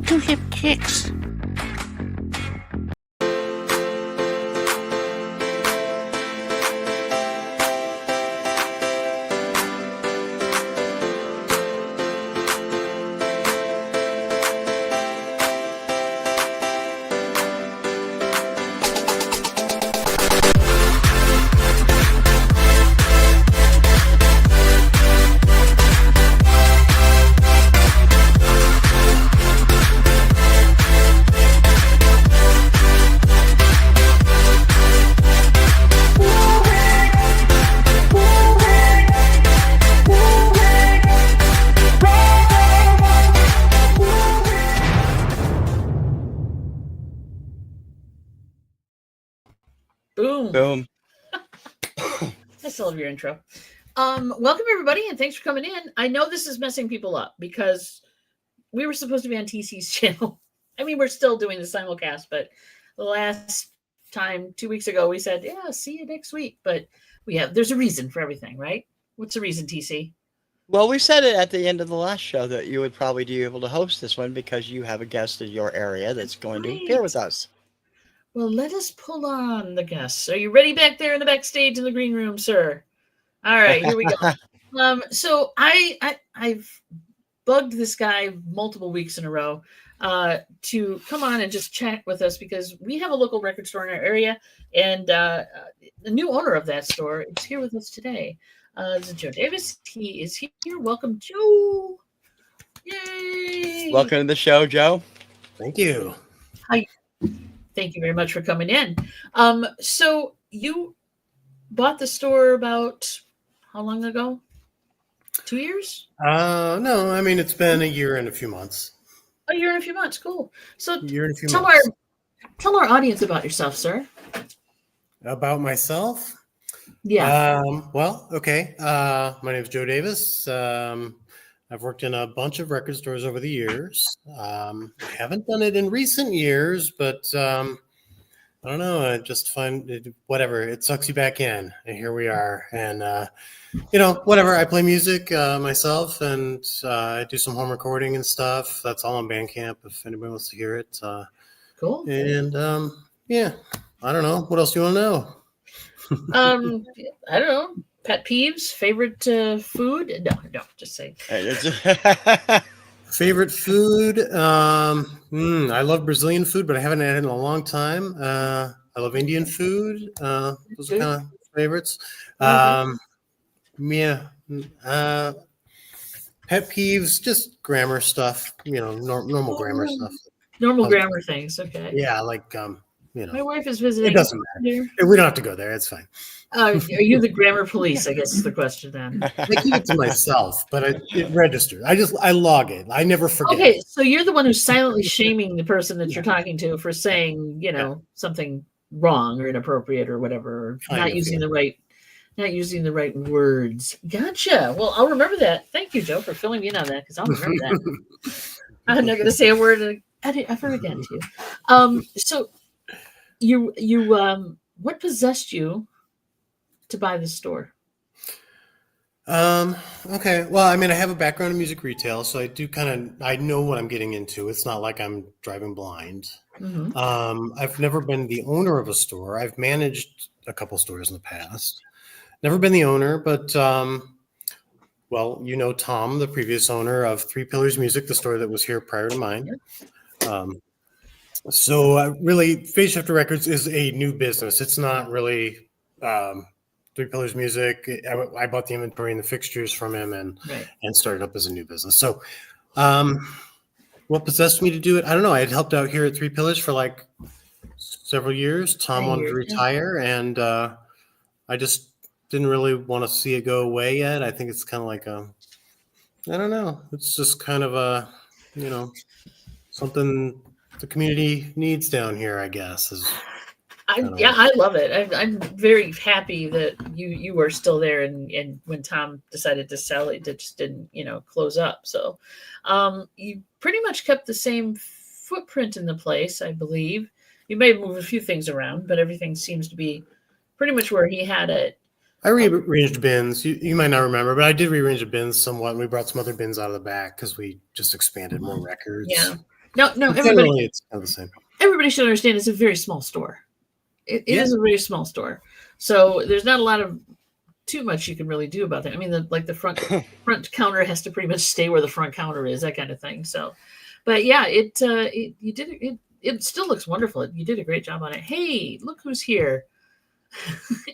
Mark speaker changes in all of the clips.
Speaker 1: Two hip kicks.
Speaker 2: Boom.
Speaker 3: Boom.
Speaker 2: I still love your intro. Welcome everybody, and thanks for coming in. I know this is messing people up because we were supposed to be on TC's channel. I mean, we're still doing the simulcast, but the last time, 2 weeks ago, we said, yeah, see you next week. But there's a reason for everything, right? What's the reason, TC?
Speaker 3: Well, we said it at the end of the last show that you would probably be able to host this one because you have a guest in your area that's going to appear with us.
Speaker 2: Well, let us pull on the guests. Are you ready back there in the backstage in the green room, sir? All right, here we go. So I've bugged this guy multiple weeks in a row to come on and just chat with us because we have a local record store in our area, and the new owner of that store is here with us today. This is Joe Davis. He is here. Welcome, Joe. Yay!
Speaker 3: Welcome to the show, Joe.
Speaker 4: Thank you.
Speaker 2: Hi. Thank you very much for coming in. So you bought the store about how long ago? 2 years?
Speaker 4: No, I mean, it's been a year and a few months.
Speaker 2: A year and a few months. Cool. So
Speaker 4: A year and a few
Speaker 2: tell
Speaker 4: months.
Speaker 2: our audience about yourself, sir.
Speaker 4: About myself?
Speaker 2: Yeah.
Speaker 4: Well, okay. My name is Joe Davis. I've worked in a bunch of record stores over the years. I haven't done it in recent years, but I don't know. I just find it, whatever. It sucks you back in, and here we are. And whatever. I play music myself, and I do some home recording and stuff. That's all on Bandcamp if anybody wants to hear it.
Speaker 2: Cool.
Speaker 4: And yeah, I don't know. What else do you want to know?
Speaker 2: I don't know. Pet peeves, favorite food? No, just saying.
Speaker 4: Favorite food? I love Brazilian food, but I haven't had it in a long time. I love Indian food. Those are kind of favorites. Yeah. Pet peeves, just grammar stuff. Normal grammar stuff.
Speaker 2: Normal grammar things. Okay.
Speaker 4: Yeah, like
Speaker 2: My wife is visiting.
Speaker 4: It doesn't matter. We don't have to go there. It's fine.
Speaker 2: Are you the grammar police? I guess is the question then.
Speaker 4: I keep it to myself, but it registers. I log it. I never forget.
Speaker 2: Okay, so you're the one who's silently shaming the person that you're talking to for saying, something wrong or inappropriate or whatever, or not using the right words. Gotcha. Well, I'll remember that. Thank you, Joe, for filling me in on that because I'll remember that. I'm not going to say a word ever again to you. So you what possessed you to buy the store?
Speaker 4: Okay. Well, I mean, I have a background in music retail, so I know what I'm getting into. It's not like I'm driving blind.
Speaker 2: Mm-hmm.
Speaker 4: I've never been the owner of a store. I've managed a couple stores in the past. Never been the owner, but well, Tom, the previous owner of Three Pillars Music, the store that was here prior to mine. So really, Phaseshifter Records is a new business. It's not really Three Pillars Music. I bought the inventory and the fixtures from him and started up as a new business. So what possessed me to do it? I don't know. I had helped out here at Three Pillars for like several years. Tom wanted to retire, and I just didn't really want to see it go away yet. I think it's kind of like I don't know. It's just kind of something the community needs down here, I guess.
Speaker 2: I love it. I'm very happy that you were still there, and when Tom decided to sell it just didn't close up. So you pretty much kept the same footprint in the place, I believe. You may have moved a few things around, but everything seems to be pretty much where he had it.
Speaker 4: I rearranged bins. You might not remember, but I did rearrange the bins somewhat. And we brought some other bins out of the back because we just expanded more records.
Speaker 2: Yeah. No,
Speaker 4: Generally, it's kind of the same.
Speaker 2: Everybody should understand it's a very small store. It is a very small store. So there's not a lot of too much you can really do about that. I mean, the front counter has to pretty much stay where the front counter is, that kind of thing. So, but yeah, it still looks wonderful. You did a great job on it. Hey, look who's here.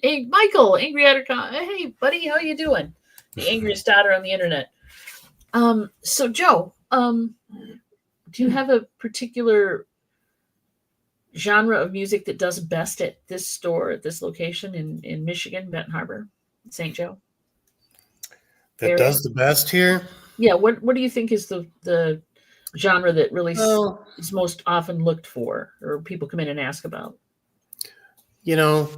Speaker 2: Hey, Michael, Angry Ottercon. Hey, buddy, how you doing? The angriest daughter on the internet. So Joe, do you have a particular genre of music that does best at this store, at this location in Michigan, Benton Harbor, St. Joe?
Speaker 4: That area? Does the best here?
Speaker 2: Yeah. What do you think is the genre that really is most often looked for, or people come in and ask about?
Speaker 4: That's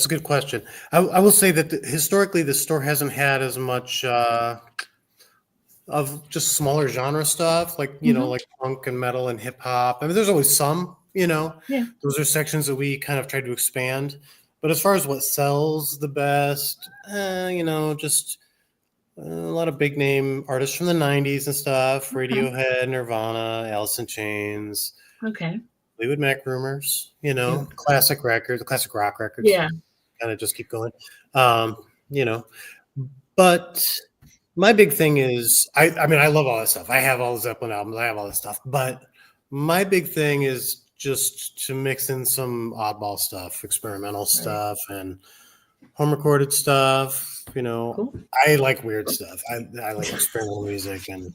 Speaker 4: a good question. I will say that historically the store hasn't had as much of just smaller genre stuff, like like punk and metal and hip hop. I mean, there's always some, those are sections that we kind of tried to expand. But as far as what sells the best, just a lot of big name artists from the 90s and stuff, Radiohead, Nirvana, Alice in Chains.
Speaker 2: Okay.
Speaker 4: Fleetwood Mac Rumors, classic records, classic rock records.
Speaker 2: Yeah.
Speaker 4: Kind of just keep going. But my big thing is, I mean, I love all that stuff. I have all the Zeppelin albums. I have all this stuff. But my big thing is just to mix in some oddball stuff, experimental stuff, and home recorded stuff. Cool. I like weird stuff. I like experimental music and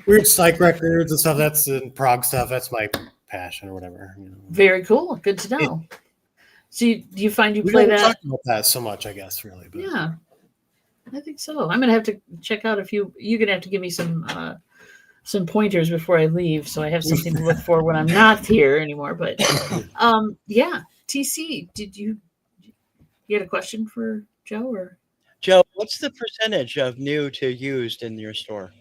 Speaker 4: weird psych records and stuff. That's in prog stuff. That's my passion or whatever.
Speaker 2: Very cool. Good to know. So do you find you play that? We don't talk
Speaker 4: about that so much, I guess, really. But.
Speaker 2: Yeah, I think so. I'm gonna have to check out you're gonna have to give me some pointers before I leave, so I have something to look for when I'm not here anymore. But yeah, TC, you had a question for Joe or?
Speaker 3: Joe, what's the percentage of new to used in your store?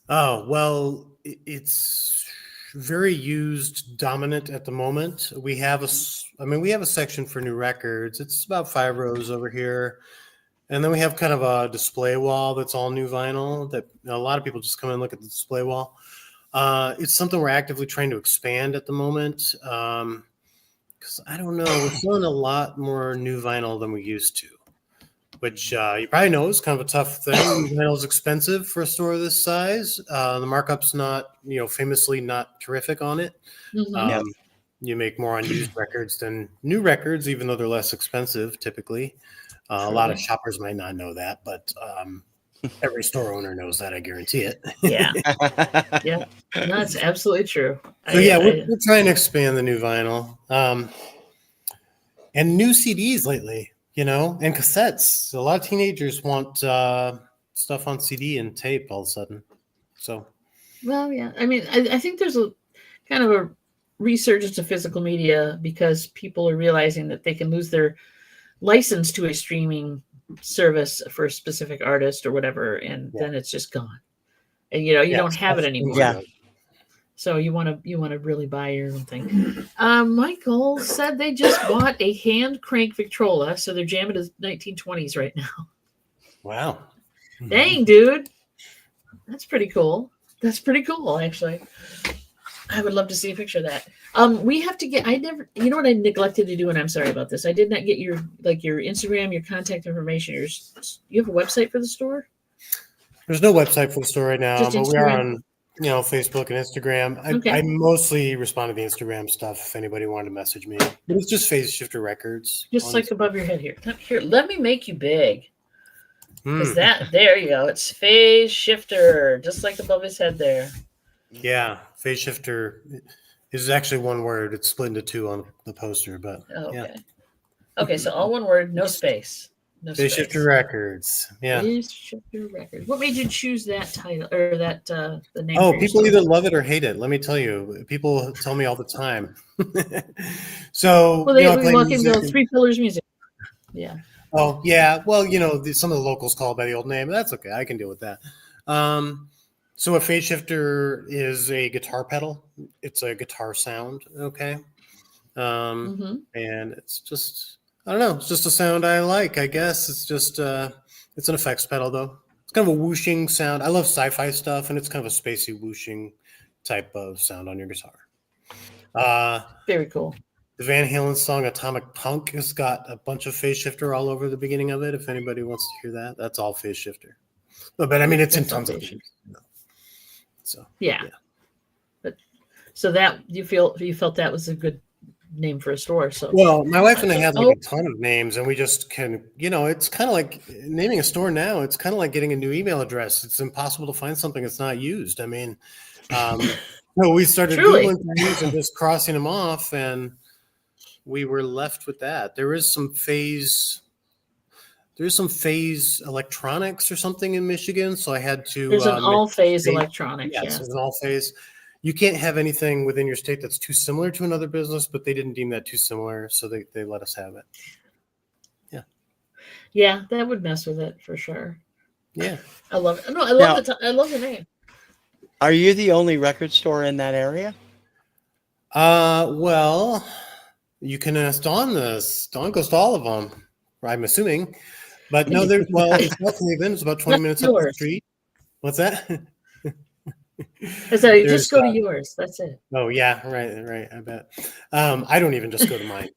Speaker 4: Oh, well, it's very used dominant at the moment. We have a section for new records. It's about 5 rows over here. And then we have kind of a display wall that's all new vinyl that a lot of people just come and look at the display wall. It's something we're actively trying to expand at the moment. Because I don't know, we're selling a lot more new vinyl than we used to, which you probably know is kind of a tough thing. Vinyl is expensive for a store this size. The markup's not, famously not terrific on it.
Speaker 2: Mm-hmm.
Speaker 4: You make more on used records than new records, even though they're less expensive typically. A lot of shoppers might not know that, but every store owner knows that. I guarantee it.
Speaker 2: Yeah. Yeah. No, that's absolutely true.
Speaker 4: So we're trying to expand the new vinyl and new CDs lately, and cassettes. A lot of teenagers want stuff on CD and tape all of a sudden. So.
Speaker 2: Well, yeah. I mean, I think there's a kind of a resurgence of physical media because people are realizing that they can lose their license to a streaming service for a specific artist or whatever, and then it's just gone. And you don't have it anymore.
Speaker 3: Yeah.
Speaker 2: So you want to really buy your own thing. Michael said they just bought a hand crank Victrola, so they're jamming to 1920s right now.
Speaker 4: Wow.
Speaker 2: Dang, dude. That's pretty cool. That's pretty cool, actually. I would love to see a picture of that. We have to get, you know what I neglected to do, and I'm sorry about this. I did not get your Instagram, your contact information. You have a website for the store?
Speaker 4: There's no website for the store right now,
Speaker 2: Just
Speaker 4: but
Speaker 2: Instagram?
Speaker 4: we are on, Facebook and Instagram.
Speaker 2: Okay.
Speaker 4: I mostly respond to the Instagram stuff if anybody wanted to message me. But it's just Phaseshifter Records.
Speaker 2: Just like above your head here. Here, let me make you big. Is that, there you go. It's Phaseshifter, just like above his head there.
Speaker 4: Yeah, Phaseshifter is actually one word. It's split into 2 on the poster, but
Speaker 2: okay. Okay, so all one word, no space. No
Speaker 4: Phaseshifter Records. Yeah.
Speaker 2: Phaseshifter Records. What made you choose that title or that the name?
Speaker 4: Oh, people either love it or hate it. Let me tell you, people tell me all the time. So
Speaker 2: they walk in and go 3 Pillars Music. Yeah.
Speaker 4: Oh yeah. Well, some of the locals call it by the old name. That's okay. I can deal with that. So a Phaseshifter is a guitar pedal. It's a guitar sound, okay? And it's just, I don't know, it's just a sound I like, I guess. It's just, it's an effects pedal, though. It's kind of a whooshing sound. I love sci-fi stuff, and it's kind of a spacey whooshing type of sound on your guitar.
Speaker 2: Very cool.
Speaker 4: The Van Halen song Atomic Punk has got a bunch of Phaseshifter all over the beginning of it. If anybody wants to hear that, that's all Phaseshifter. But I mean, it's in tons of things. So
Speaker 2: yeah. But so that you felt that was a good name for a store. So
Speaker 4: well, my wife and I had like a ton of names, and we just can, it's kind of like naming a store now. It's kind of like getting a new email address. It's impossible to find something that's not used. I mean, we started Googling things and just crossing them off, and we were left with that. There is some Phase Electronics or something in Michigan, so I had to.
Speaker 2: There's an all Phase Electronics.
Speaker 4: Yes, there's an all Phase. You can't have anything within your state that's too similar to another business, but they didn't deem that too similar, so they let us have it. Yeah.
Speaker 2: Yeah, that would mess with it for sure.
Speaker 4: Yeah.
Speaker 2: I love it. No, I love the name.
Speaker 3: Are you the only record store in that area?
Speaker 4: Well, you can ask Dawn this. Dawn goes to all of them, I'm assuming. But no, it's South Haven. It's about 20 minutes up the street. What's that?
Speaker 2: So you just go to yours. That's it.
Speaker 4: Oh yeah, right. I bet. I don't even just go to mine.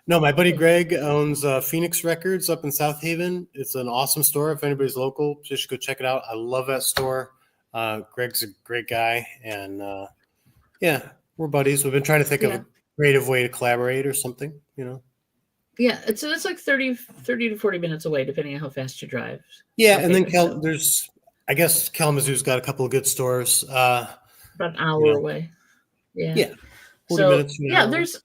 Speaker 4: No, my buddy Greg owns Phoenix Records up in South Haven. It's an awesome store. If anybody's local, just go check it out. I love that store. Greg's a great guy, and we're buddies. We've been trying to think of a creative way to collaborate or something.
Speaker 2: Yeah, it's like 30 to 40 minutes away, depending on how fast you drive.
Speaker 4: Yeah, and then there's. I guess Kalamazoo's got a couple of good stores.
Speaker 2: About an hour away. Yeah.
Speaker 4: Yeah. 40 minutes.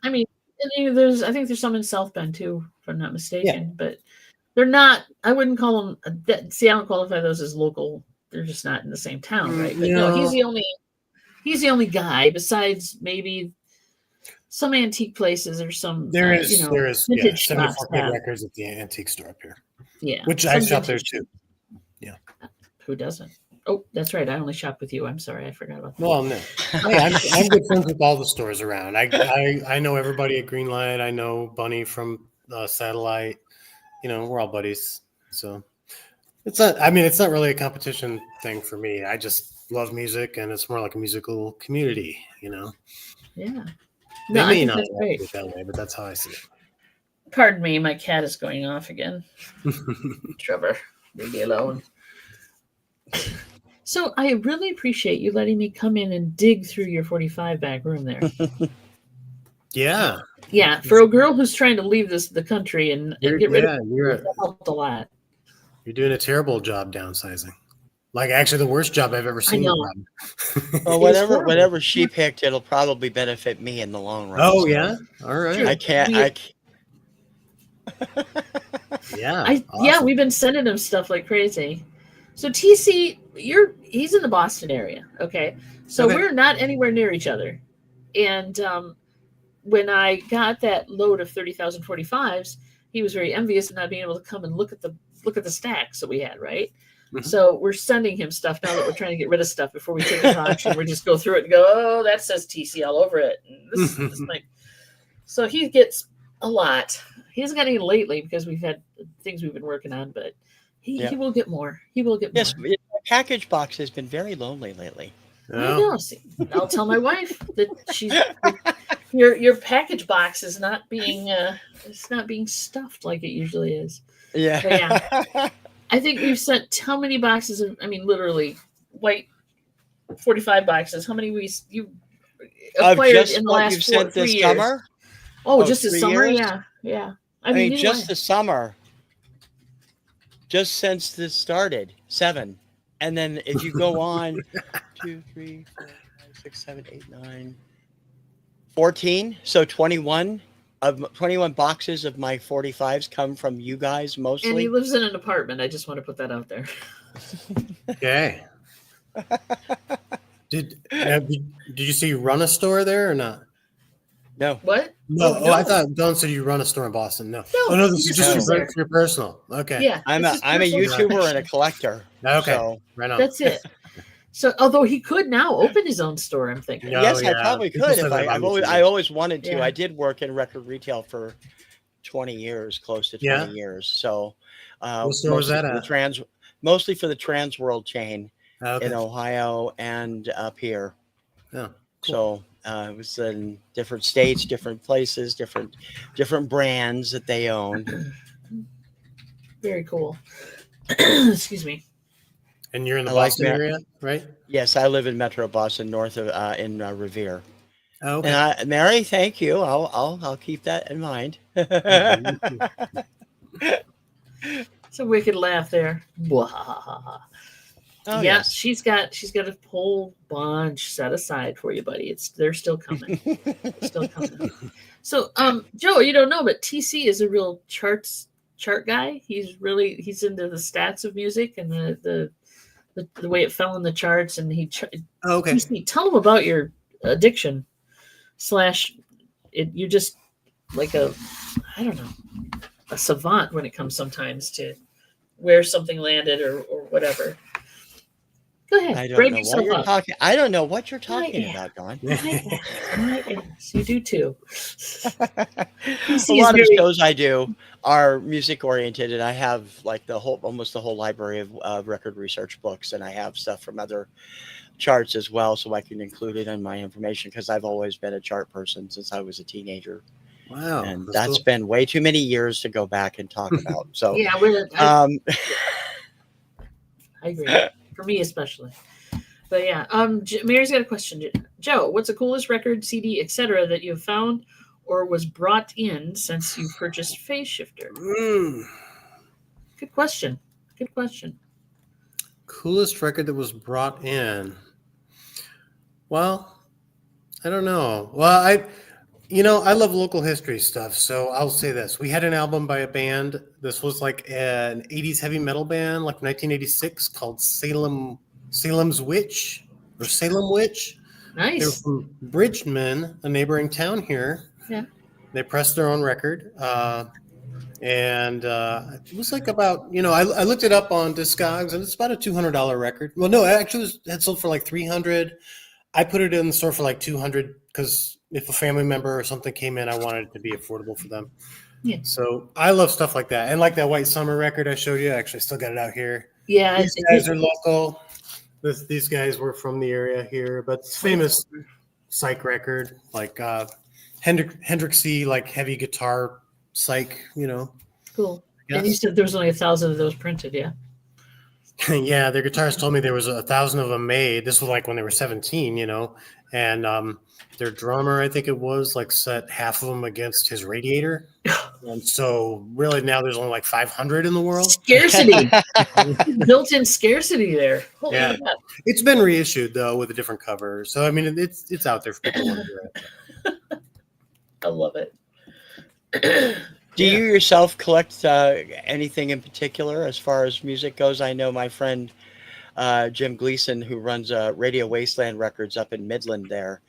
Speaker 2: I think there's some in South Bend too, if I'm not mistaken. But they're not. I wouldn't call them. I don't qualify those as local. They're just not in the same town, right? But no, he's the only guy besides maybe some antique places or some.
Speaker 4: There is 74 Records at the antique store up here.
Speaker 2: Yeah,
Speaker 4: which I shop there too. Yeah.
Speaker 2: Who doesn't? Oh, that's right. I only shop with you. I'm sorry. I forgot about that.
Speaker 4: Well, no. Hey, I'm good friends with all the stores around. I know everybody at Greenlight. I know Bunny from Satellite. We're all buddies. So it's not really a competition thing for me. I just love music, and it's more like a musical community,
Speaker 2: Yeah.
Speaker 4: No, I think that's great. That way, but that's how I see it.
Speaker 2: Pardon me. My cat is going off again. Trevor, leave me alone. So I really appreciate you letting me come in and dig through your 45 back room there.
Speaker 4: Yeah.
Speaker 2: Yeah. For a girl who's trying to leave the country and get rid of it, that helped a lot.
Speaker 4: You're doing a terrible job downsizing. Like actually the worst job I've ever seen.
Speaker 3: Well, whatever she picked, it'll probably benefit me in the long run.
Speaker 4: Oh, yeah. All right.
Speaker 3: I can't.
Speaker 2: Yeah, we've been sending him stuff like crazy. So TC, he's in the Boston area, okay? So we're not anywhere near each other. And when I got that load of 30,000 45s, he was very envious of not being able to come and look at the stacks that we had, right? Mm-hmm. So we're sending him stuff now that we're trying to get rid of stuff before we take it to auction. We just go through it and go, oh, that says TC all over it. And this so he gets a lot. He hasn't got any lately because we've had things we've been working on, but he will get more. He will get more.
Speaker 3: Yes, my package box has been very lonely lately.
Speaker 2: I know. See, I'll tell my wife that your package box is not being stuffed like it usually is.
Speaker 3: Yeah.
Speaker 2: But yeah. I think we've sent how many boxes of, literally white 45 boxes. How many you acquired in the last 3 years?
Speaker 3: Summer?
Speaker 2: Oh, just this summer?
Speaker 3: Years?
Speaker 2: Yeah.
Speaker 3: I mean, just the summer. Just since this started, 7. And then if you go on 2, 3, 4, 5, 6, 7, 8, 9, 14. So 21 boxes of my 45s come from you guys mostly.
Speaker 2: And he lives in an apartment. I just want to put that out there.
Speaker 4: Okay. Did you see you run a store there or not?
Speaker 3: No.
Speaker 2: What?
Speaker 4: No. Oh, I thought Don said you run a store in Boston. No. No, this is just your personal. Okay.
Speaker 2: Yeah.
Speaker 3: I'm a YouTuber and a collector.
Speaker 4: Okay.
Speaker 3: So.
Speaker 4: Right on.
Speaker 2: That's it. So, although he could now open his own store, I'm thinking.
Speaker 3: Yes, I probably could. I always wanted to.
Speaker 2: Yeah.
Speaker 3: I did work in record retail for 20 years, close to 20
Speaker 4: Yeah.
Speaker 3: years. So
Speaker 4: What store was that at?
Speaker 3: Mostly for the Trans World chain
Speaker 4: Okay.
Speaker 3: in Ohio and up here.
Speaker 4: Yeah. Cool.
Speaker 3: So it was in different states, different places, different brands that they own.
Speaker 2: Very cool. Excuse me.
Speaker 4: And you're in the
Speaker 3: I like
Speaker 4: Boston area, right?
Speaker 3: Yes, I live in Metro Boston, north of in Revere.
Speaker 4: Oh, okay.
Speaker 3: And Mary, thank you. I'll keep that in mind.
Speaker 2: It's a wicked laugh there. Oh, yeah,
Speaker 3: yes.
Speaker 2: she's got a whole bunch set aside for you, buddy. They're still coming. Still coming. So, Joe, you don't know, but TC is a real chart guy. He's into the stats of music and the way it fell in the charts, and
Speaker 4: Okay.
Speaker 2: TC, tell him about your addiction / you're just like a savant when it comes sometimes to where something landed or whatever. Go ahead.
Speaker 3: I don't know what you're talking about, Don.
Speaker 2: Yes, you do too.
Speaker 3: A lot of the shows I do are music oriented, and I have like almost the whole library of record research books, and I have stuff from other charts as well, so I can include it in my information because I've always been a chart person since I was a teenager.
Speaker 4: Wow,
Speaker 3: and that's been way too many years to go back and talk about. So
Speaker 2: yeah, I agree. For me especially. But yeah, Mary's got a question. Joe, what's the coolest record, CD, etc. that you've found or was brought in since you purchased Phaseshifter? Good question. Good question.
Speaker 4: Coolest record that was brought in? Well, I don't know. Well, I love local history stuff, so I'll say this. We had an album by a band. This was like an 80s heavy metal band, like 1986, called Salem's Witch or Salem Witch.
Speaker 2: Nice.
Speaker 4: They're from Bridgman, a neighboring town here.
Speaker 2: Yeah.
Speaker 4: They pressed their own record. And it was like about, I looked it up on Discogs, and it's about a $200 record. Well, no, actually it had sold for like $300. I put it in the store for like $200 because if a family member or something came in, I wanted it to be affordable for them. Yeah. So I love stuff like that. And like that White Summer record I showed you, I actually still got it out here.
Speaker 2: Yeah.
Speaker 4: These guys are local. These guys were from the area here, but it's famous psych record, like Hendrixy, like heavy guitar psych,
Speaker 2: Cool. And you said there was only 1,000 of those printed, yeah?
Speaker 4: Yeah, their guitarist told me there was 1,000 of them made. This was like when they were 17, and their drummer, I think it was, like set half of them against his radiator. And so really now there's only like 500 in the world.
Speaker 2: Scarcity. Built-in scarcity there. Holy
Speaker 4: yeah.
Speaker 2: God.
Speaker 4: It's been reissued though with a different cover. So I mean it's out there for people to want to hear it.
Speaker 2: I love it.
Speaker 3: Do you yourself collect anything in particular as far as music goes? I know my friend Jim Gleason, who runs Radio Wasteland Records up in Midland there.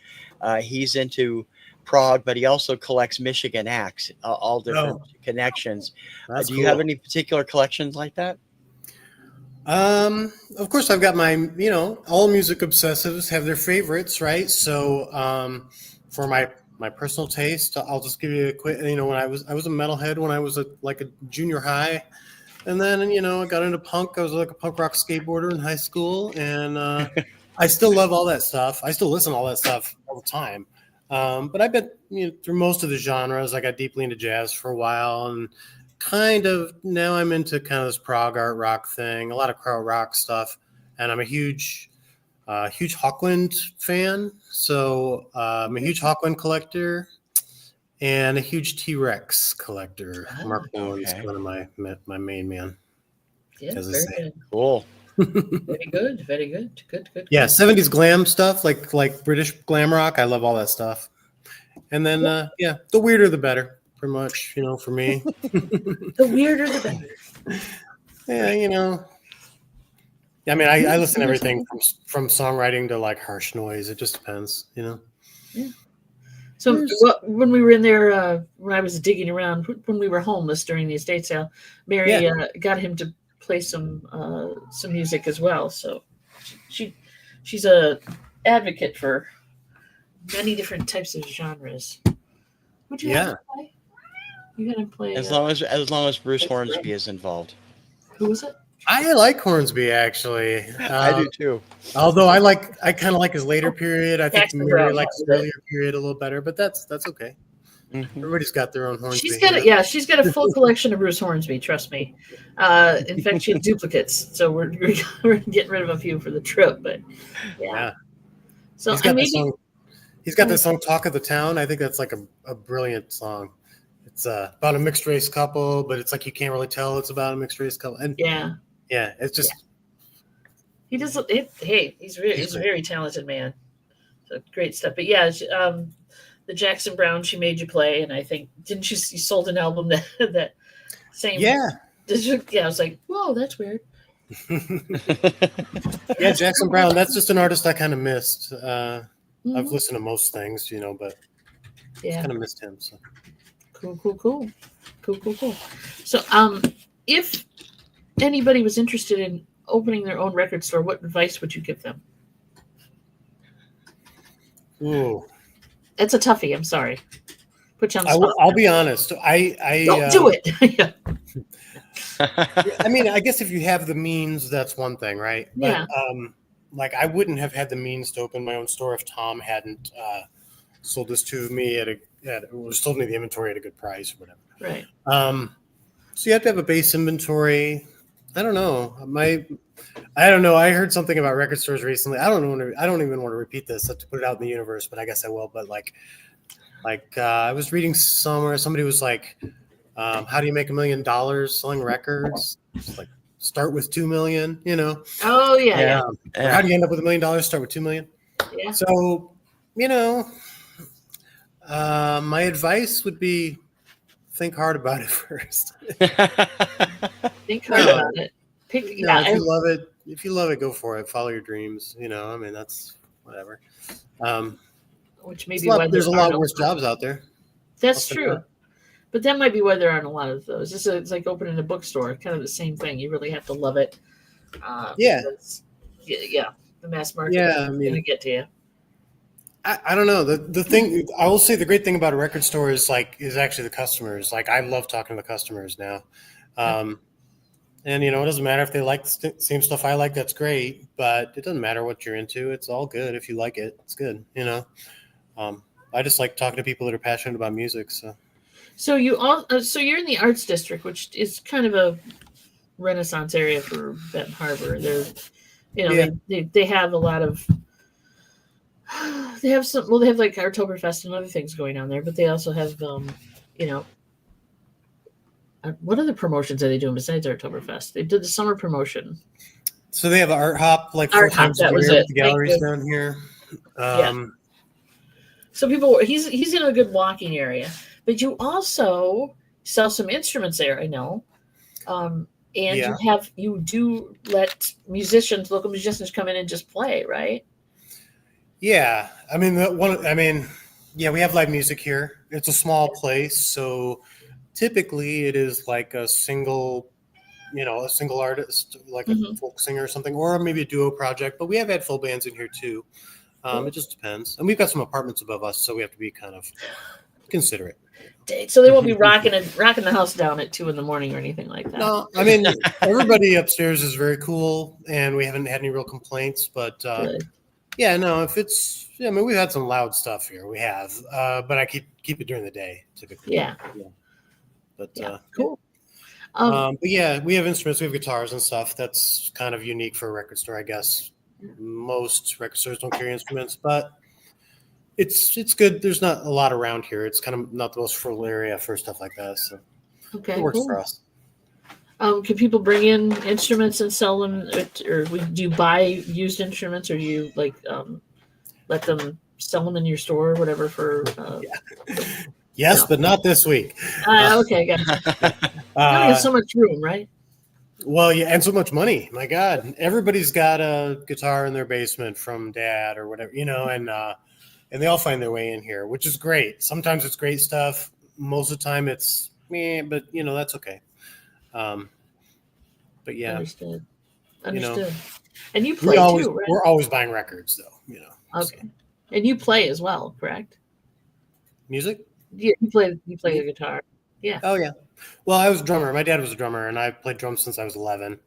Speaker 3: He's into prog, but he also collects Michigan acts, all different connections. Do you have any particular collections like that?
Speaker 4: Of course, I've got my, all music obsessives have their favorites, right? So for my personal taste, I'll just give you a quick, when I was a metalhead when I was like a junior high. And then, I got into punk. I was like a punk rock skateboarder in high school. And I still love all that stuff. I still listen to all that stuff all the time. But I bet, through most of the genres, I got deeply into jazz for a while. And kind of now I'm into kind of this prog art rock thing, a lot of crowd rock stuff. And I'm a huge Hawkwind fan. So I'm a huge Hawkwind collector. And a huge T-Rex collector. Mark Moore is one of my main man.
Speaker 2: Yeah, very good.
Speaker 3: Cool.
Speaker 2: Very good. Very good. Good.
Speaker 4: Yeah, 70s glam stuff, like British glam rock. I love all that stuff. And then, the weirder the better, pretty much, for me.
Speaker 2: The weirder the better.
Speaker 4: Yeah, I mean, I listen to everything from songwriting to like harsh noise. It just depends, Yeah.
Speaker 2: So when we were in there, when I was digging around, when we were homeless during the estate sale, Mary got him to play some music as well. So she's a advocate for many different types of genres. Would you like to play? You gotta play.
Speaker 3: As long as Bruce Hornsby is involved.
Speaker 2: Who was it?
Speaker 4: I like Hornsby actually.
Speaker 3: I do too.
Speaker 4: Although I kind of like his later period. I think
Speaker 2: Jackson
Speaker 4: Mary
Speaker 2: Browne,
Speaker 4: likes his earlier period a little better, but that's okay.
Speaker 3: Mm-hmm.
Speaker 4: Everybody's got their own Hornsby.
Speaker 2: She's got a full collection of Bruce Hornsby. Trust me. In fact, she has duplicates, so we're getting rid of a few for the trip. But yeah. So
Speaker 4: he's got this song "Talk of the Town." I think that's like a brilliant song. It's about a mixed race couple, but it's like you can't really tell it's about a mixed race couple. And yeah, it's just
Speaker 2: he does it. Hey, he's a very talented man. So great stuff. But yeah, the Jackson Browne, She Made You Play, and I think didn't you sold an album that same?
Speaker 4: Yeah.
Speaker 2: I was like, whoa, that's weird.
Speaker 4: Yeah, Jackson Browne. That's just an artist I kind of missed. I've listened to most things, but kind of missed him. So
Speaker 2: cool. So, if anybody was interested in opening their own record store, what advice would you give them?
Speaker 4: Ooh.
Speaker 2: It's a toughie. I'm sorry. Put you on the spot.
Speaker 4: I'll be honest. I
Speaker 2: don't do it.
Speaker 4: I mean, I guess if you have the means, that's one thing, right?
Speaker 2: Yeah.
Speaker 4: But like I wouldn't have had the means to open my own store if Tom hadn't sold this to me or sold me the inventory at a good price or whatever.
Speaker 2: Right.
Speaker 4: So you have to have a base inventory. I don't know. I don't know. I heard something about record stores recently. I don't even want to repeat this. I have to put it out in the universe, but I guess I will. But like I was reading somewhere, somebody was like, how do you make $1 million selling records? It's like start with 2 million,
Speaker 2: Oh yeah.
Speaker 4: How do you end up with $1 million? Start with 2 million.
Speaker 2: Yeah.
Speaker 4: So, my advice would be think hard about it first.
Speaker 2: Think hard about it.
Speaker 4: If you love it, go for it. Follow your dreams. I mean, that's whatever.
Speaker 2: Which maybe
Speaker 4: there's a lot worse jobs out there.
Speaker 2: That's true. But that might be why there aren't a lot of those. It's like opening a bookstore, kind of the same thing. You really have to love it. The mass market is going to get to you.
Speaker 4: I don't know. The thing I will say, the great thing about a record store is actually the customers. Like I love talking to the customers now. And it doesn't matter if they like the same stuff I like, that's great, but it doesn't matter what you're into. It's all good. If you like it, it's good. I just like talking to people that are passionate about music.
Speaker 2: So you're in the Arts District, which is kind of a Renaissance area for Benton Harbor. They have a lot of. They have like Oktoberfest and other things going on there, but they also have, what other promotions are they doing besides Oktoberfest? They did the summer promotion.
Speaker 4: So they have an art hop, like
Speaker 2: art hop. That was it.
Speaker 4: The galleries down here.
Speaker 2: So he's in a good walking area, but you also sell some instruments there, I know. And you do let local musicians come in and just play, right?
Speaker 4: Yeah, I mean, we have live music here. It's a small place, so typically it is like a single artist, like a folk singer or something, or maybe a duo project. But we have had full bands in here too. It just depends, and we've got some apartments above us, so we have to be kind of considerate.
Speaker 2: So they won't be rocking the house down at 2 a.m. or anything like that.
Speaker 4: No, I mean everybody upstairs is very cool, and we haven't had any real complaints. But yeah, no, if it's, we've had some loud stuff here. We have, but I keep it during the day typically.
Speaker 2: Yeah.
Speaker 4: But
Speaker 2: cool.
Speaker 4: But yeah, we have instruments, we have guitars and stuff. That's kind of unique for a record store, I guess. Most record stores don't carry instruments, but it's good. There's not a lot around here. It's kind of not the most fertile area for stuff like that. So it works for us.
Speaker 2: Can people bring in instruments and sell them, or do you buy used instruments, or do you let them sell them in your store or whatever for?
Speaker 4: Yes, but not this week.
Speaker 2: Okay, gotcha. You have so much room, right?
Speaker 4: Well, yeah, and so much money. My God, everybody's got a guitar in their basement from dad or whatever, and they all find their way in here, which is great. Sometimes it's great stuff. Most of the time it's meh, but that's okay. But yeah,
Speaker 2: understood. And you play too, right?
Speaker 4: We're always buying records, though.
Speaker 2: Okay, so. And you play as well, correct?
Speaker 4: Music?
Speaker 2: You play the guitar. Yeah.
Speaker 4: Oh yeah. Well, I was a drummer. My dad was a drummer, and I played drums since I was 11.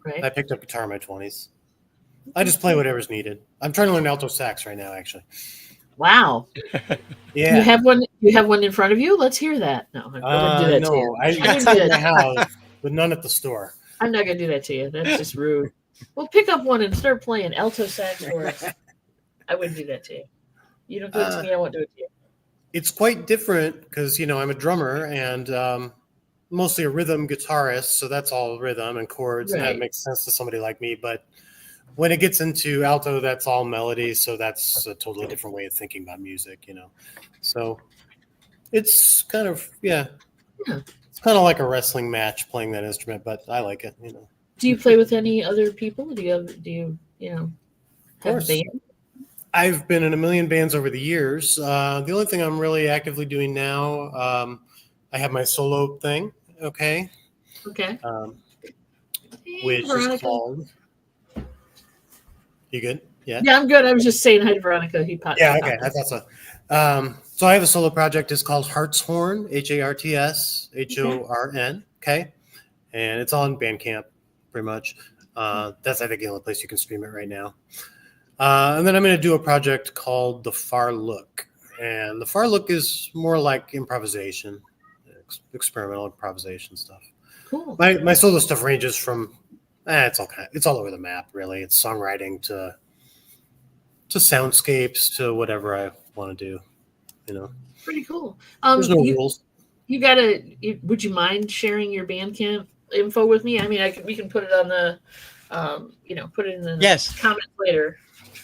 Speaker 2: Right.
Speaker 4: I picked up guitar in my 20s. I just play whatever's needed. I'm trying to learn alto sax right now, actually.
Speaker 2: Wow.
Speaker 4: Yeah.
Speaker 2: You have one. You have one in front of you. Let's hear that. No, I wouldn't do that to you.
Speaker 4: No, I got it in my house, but none at the store.
Speaker 2: I'm not gonna do that to you. That's just rude. Well, pick up one and start playing alto sax for us. I wouldn't do that to you. You don't do it to me, I won't do it to you.
Speaker 4: It's quite different because, I'm a drummer and mostly a rhythm guitarist. So that's all rhythm and chords.
Speaker 2: Right.
Speaker 4: And that makes sense to somebody like me. But when it gets into alto, that's all melody. So that's a totally different way of thinking about music, So it's kind of, yeah. It's kind of like a wrestling match playing that instrument, but I like it,
Speaker 2: Do you play with any other people? Do you have have a band?
Speaker 4: I've been in a million bands over the years. The only thing I'm really actively doing now, I have my solo thing, okay?
Speaker 2: Okay.
Speaker 4: Which is called... You good? Yeah?
Speaker 2: Yeah, I'm good. I was just saying hi to Veronica.
Speaker 4: Yeah, okay. I thought so. So I have a solo project. It's called Hartshorn, HARTSHORN, okay? And it's on Bandcamp, pretty much. That's, I think, the only place you can stream it right now. And then I'm going to do a project called The Far Look. And The Far Look is more like improvisation, experimental improvisation stuff.
Speaker 2: Cool.
Speaker 4: My solo stuff ranges from, it's all over the map, really. It's songwriting to soundscapes to whatever I want to do,
Speaker 2: Pretty cool.
Speaker 4: There's no rules.
Speaker 2: Would you mind sharing your Bandcamp info with me? I mean, we can put it on the, put it in the comments later.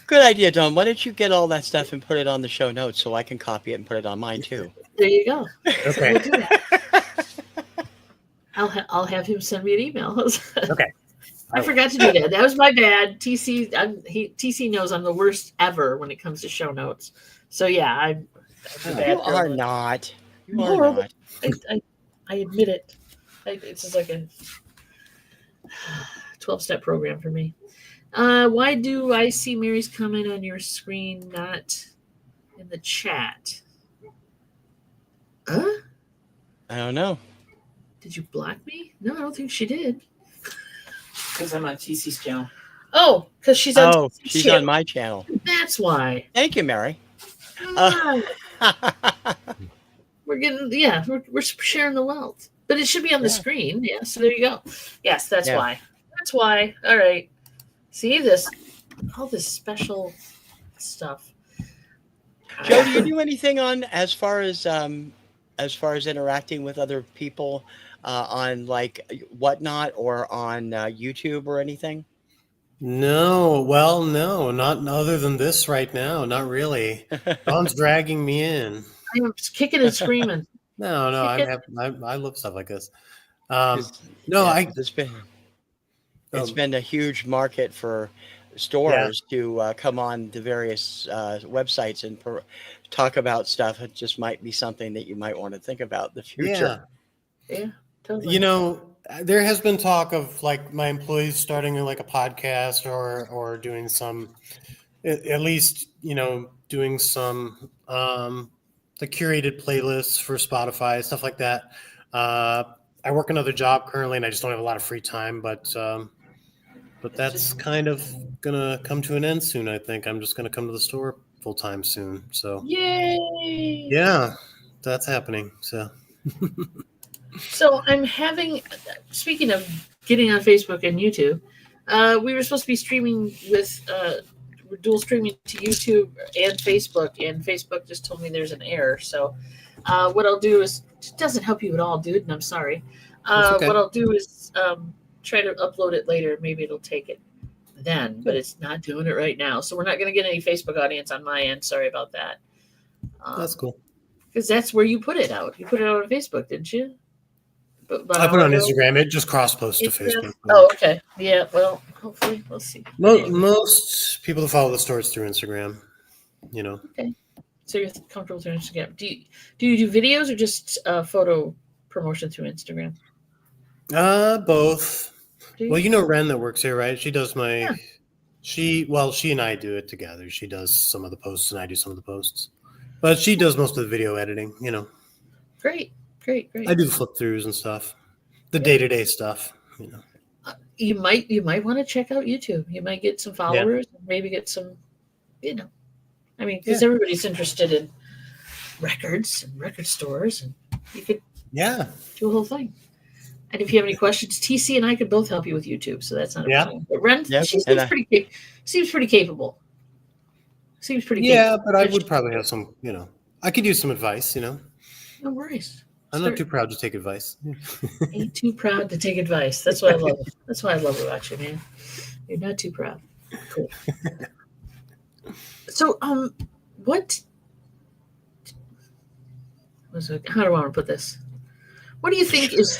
Speaker 3: Good idea, Don. Why don't you get all that stuff and put it on the show notes so I can copy it and put it on mine too?
Speaker 2: There you go.
Speaker 4: Okay.
Speaker 2: We'll do that. I'll have him send me an email.
Speaker 4: Okay.
Speaker 2: I forgot to do that. That was my bad. TC knows I'm the worst ever when it comes to show notes. So yeah, I'm a bad
Speaker 3: You are not. You are
Speaker 2: horrible.
Speaker 3: not.
Speaker 2: I admit it. It's just like a 12-step program for me. Why do I see Mary's comment on your screen, not in the chat? Huh?
Speaker 3: I don't know.
Speaker 2: Did you block me? No, I don't think she did. Because I'm on TC's channel. Oh, because she's on.
Speaker 3: Oh, she's on my channel.
Speaker 2: That's why.
Speaker 3: Thank you, Mary.
Speaker 2: We're we're sharing the wealth, but it should be on the screen. Yeah, so there you go. Yes, that's why. That's why. All right. See all this special stuff.
Speaker 3: Joe, do you do anything on as far as interacting with other people on like Whatnot or on YouTube or anything?
Speaker 4: No, well, no, not other than this right now. Not really. Dawn's dragging me in.
Speaker 2: I'm kicking and screaming.
Speaker 4: No, I love stuff like this.
Speaker 3: It's been a huge market for stores to come on the various websites and talk about stuff. It just might be something that you might want to think about in the future.
Speaker 2: Yeah, totally.
Speaker 4: There has been talk of like my employees starting like a podcast or doing some, at least, doing some the curated playlists for Spotify, stuff like that. I work another job currently and I just don't have a lot of free time, but that's kind of gonna come to an end soon. I think I'm just gonna come to the store full time soon. So
Speaker 2: yay!
Speaker 4: Yeah, that's happening. So
Speaker 2: So I'm speaking of getting on Facebook and YouTube, we were supposed to be streaming with we're dual streaming to YouTube and Facebook, and Facebook just told me there's an error. So what I'll do is, it doesn't help you at all, dude, and I'm sorry.
Speaker 4: Okay.
Speaker 2: What I'll do is try to upload it later. Maybe it'll take it then, but it's not doing it right now. So we're not going to get any Facebook audience on my end. Sorry about that.
Speaker 4: That's cool.
Speaker 2: Because that's where you put it out. You put it out on Facebook, didn't you?
Speaker 4: I put it on Instagram. It just cross-posts to Facebook.
Speaker 2: Oh, okay. Yeah, well, hopefully we'll see.
Speaker 4: Most people that follow the stores through Instagram,
Speaker 2: Okay. So you're comfortable through Instagram. Do you do videos or just photo promotion through Instagram?
Speaker 4: Both. Well, Ren that works here, right? She does she and I do it together. She does some of the posts and I do some of the posts. But she does most of the video editing,
Speaker 2: Great. Great.
Speaker 4: I do the flip throughs and stuff, the day-to-day stuff.
Speaker 2: You might want to check out YouTube. You might get some followers, maybe get some, I mean, because everybody's interested in records and record stores, and you could do a whole thing. And if you have any questions, TC and I could both help you with YouTube, so that's not a problem. But Ren, she seems pretty capable. Seems pretty capable.
Speaker 4: Yeah, but I would probably have some, I could use some advice,
Speaker 2: No worries.
Speaker 4: I'm not too proud to take advice.
Speaker 2: Ain't too proud to take advice. That's what I love. That's what I love about you, man. You're not too proud. Cool. So, what? How do I want to put this? What do you think is?